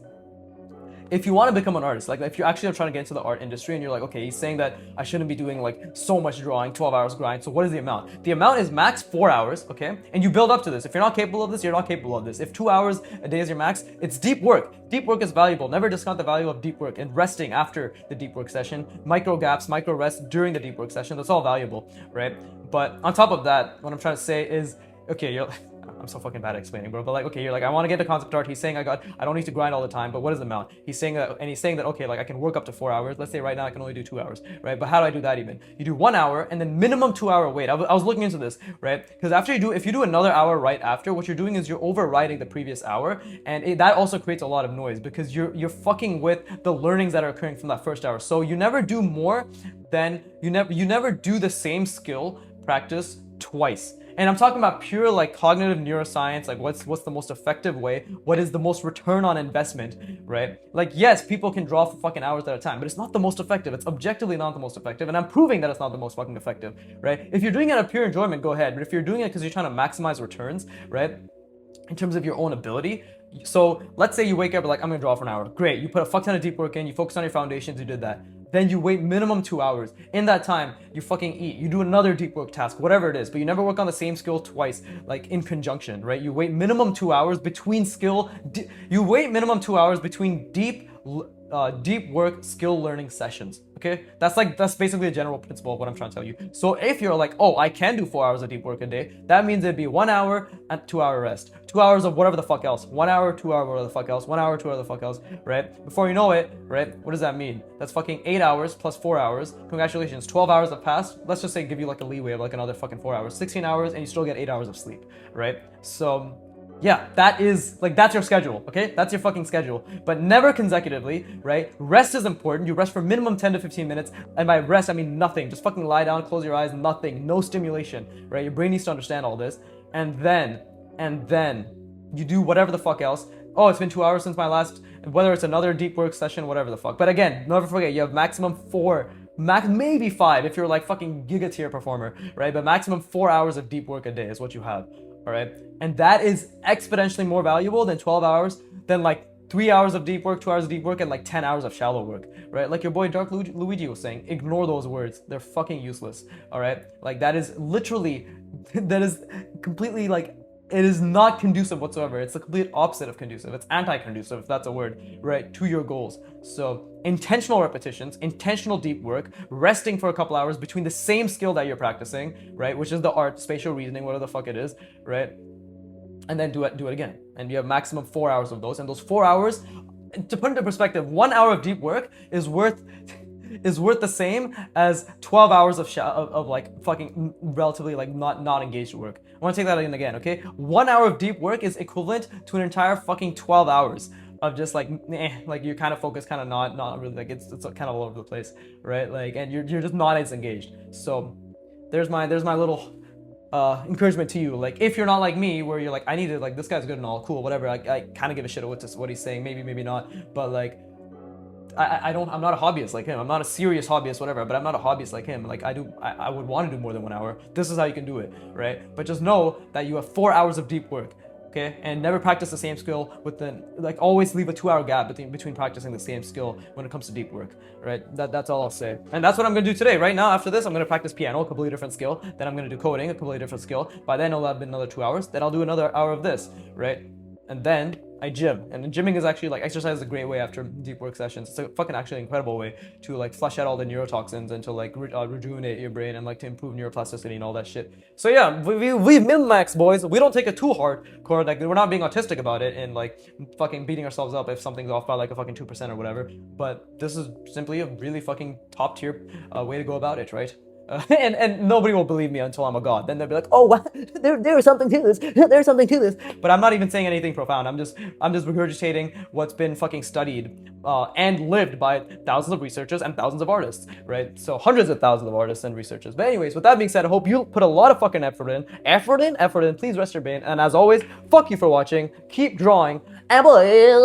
if you want to become an artist, like if you actually are trying to get into the art industry and you're like, okay, he's saying that I shouldn't be doing like so much drawing, 12 hours grind. So what is the amount? The amount is max 4 hours, okay? And you build up to this. If you're not capable of this, you're not capable of this. If 2 hours a day is your max, it's deep work. Deep work is valuable. Never discount the value of deep work and resting after the deep work session. Micro gaps, micro rests during the deep work session. That's all valuable, right? But on top of that, what I'm trying to say is, okay, I'm so fucking bad at explaining, bro. But like, okay, you're like, I want to get into concept art. He's saying I don't need to grind all the time. But what is the amount? He's saying that okay, like I can work up to 4 hours. Let's say right now I can only do 2 hours, right? But how do I do that even? You do 1 hour and then minimum 2 hour wait. I was looking into this, right? Because if you do another hour right after, what you're doing is you're overriding the previous hour, and that also creates a lot of noise because you're fucking with the learnings that are occurring from that first hour. So you never do more than you never do the same skill practice twice. And I'm talking about pure like cognitive neuroscience, like what's the most effective way, what is the most return on investment, right? Like yes, people can draw for fucking hours at a time, but it's not the most effective. It's objectively not the most effective, and I'm proving that it's not the most fucking effective, right? If you're doing it out of pure enjoyment, go ahead. But if you're doing it because you're trying to maximize returns, right, in terms of your own ability. So let's say you wake up like, I'm gonna draw for an hour. Great, you put a fuck ton of deep work in, you focus on your foundations, you did that. Then you wait minimum 2 hours. In that time, you fucking eat. You do another deep work task, whatever it is, but you never work on the same skill twice, like in conjunction, right? You wait minimum 2 hours between you wait minimum 2 hours between deep work skill learning sessions. Okay, that's basically the general principle of what I'm trying to tell you. So if you're like, oh, I can do 4 hours of deep work a day, that means it'd be 1 hour and 2 hour rest, 2 hours of whatever the fuck else, 1 hour, 2 hour, whatever the fuck else, 1 hour, 2 hour, the fuck else, right? Before you know it, right? What does that mean? That's fucking 8 hours plus 4 hours. Congratulations, 12 hours have passed. Let's just say give you like a leeway of like another fucking 4 hours, 16 hours, and you still get 8 hours of sleep, right? So yeah, that's your schedule, okay? That's your fucking schedule, but never consecutively, right? Rest is important. You rest for minimum 10 to 15 minutes, and by rest, I mean nothing. Just fucking lie down, close your eyes, nothing, no stimulation, right? Your brain needs to understand all this, and then you do whatever the fuck else. Oh, it's been 2 hours since my last, whether it's another deep work session, whatever the fuck. But again, never forget, you have maximum 4, maybe 5 if you're like fucking giga tier performer, right? But maximum 4 hours of deep work a day is what you have. All right, and that is exponentially more valuable than 12 hours, than like 3 hours of deep work, 2 hours of deep work, and like 10 hours of shallow work, right? Like your boy Dark Luigi was saying, ignore those words. They're fucking useless, all right? Like that is literally, that is completely like, it is not conducive whatsoever. It's the complete opposite of conducive. It's anti-conducive, if that's a word, right, to your goals. So intentional repetitions, intentional deep work, resting for a couple hours between the same skill that you're practicing, right, which is the art, spatial reasoning, whatever the fuck it is, right, and then do it again. And you have maximum 4 hours of those. And those 4 hours, to put into perspective, 1 hour of deep work is worth the same as 12 hours of like fucking relatively like not engaged work. I want to take that in again, okay? 1 hour of deep work is equivalent to an entire fucking 12 hours of just like, like you're kind of focused, kind of not really, like it's kind of all over the place, right? Like, and you're just not as engaged. So there's my little encouragement to you. Like, if you're not like me, where you're like, I need to, like, this guy's good and all, cool, whatever, I kind of give a shit what he's saying, maybe not, but like, I'm not a hobbyist like him. I'm not a serious hobbyist, whatever, but I'm not a hobbyist like him. Like I would want to do more than 1 hour. This is how you can do it, right? But just know that you have 4 hours of deep work, okay? And never practice the same skill always leave a 2 hour gap between practicing the same skill when it comes to deep work, right? That's all I'll say. And that's what I'm gonna do today. Right now, after this, I'm gonna practice piano, a completely different skill. Then I'm gonna do coding, a completely different skill. By then it'll have been another 2 hours. Then I'll do another hour of this, right? And then I gym, and gymming is actually like, exercise is a great way after deep work sessions. It's a fucking actually incredible way to like flush out all the neurotoxins and to like rejuvenate your brain and like to improve neuroplasticity and all that shit. So yeah, we min-max, boys. We don't take it too hardcore. Like, we're not being autistic about it and like fucking beating ourselves up if something's off by like a fucking 2% or whatever. But this is simply a really fucking top tier way to go about it, right? And nobody will believe me until I'm a god. Then they'll be like, oh, what? There's something to this. There's something to this. But I'm not even saying anything profound. I'm just regurgitating what's been fucking studied and lived by thousands of researchers and thousands of artists, right? So hundreds of thousands of artists and researchers. But anyways, with that being said, I hope you put a lot of fucking effort in. Please rest your brain. And as always, fuck you for watching. Keep drawing. And boy,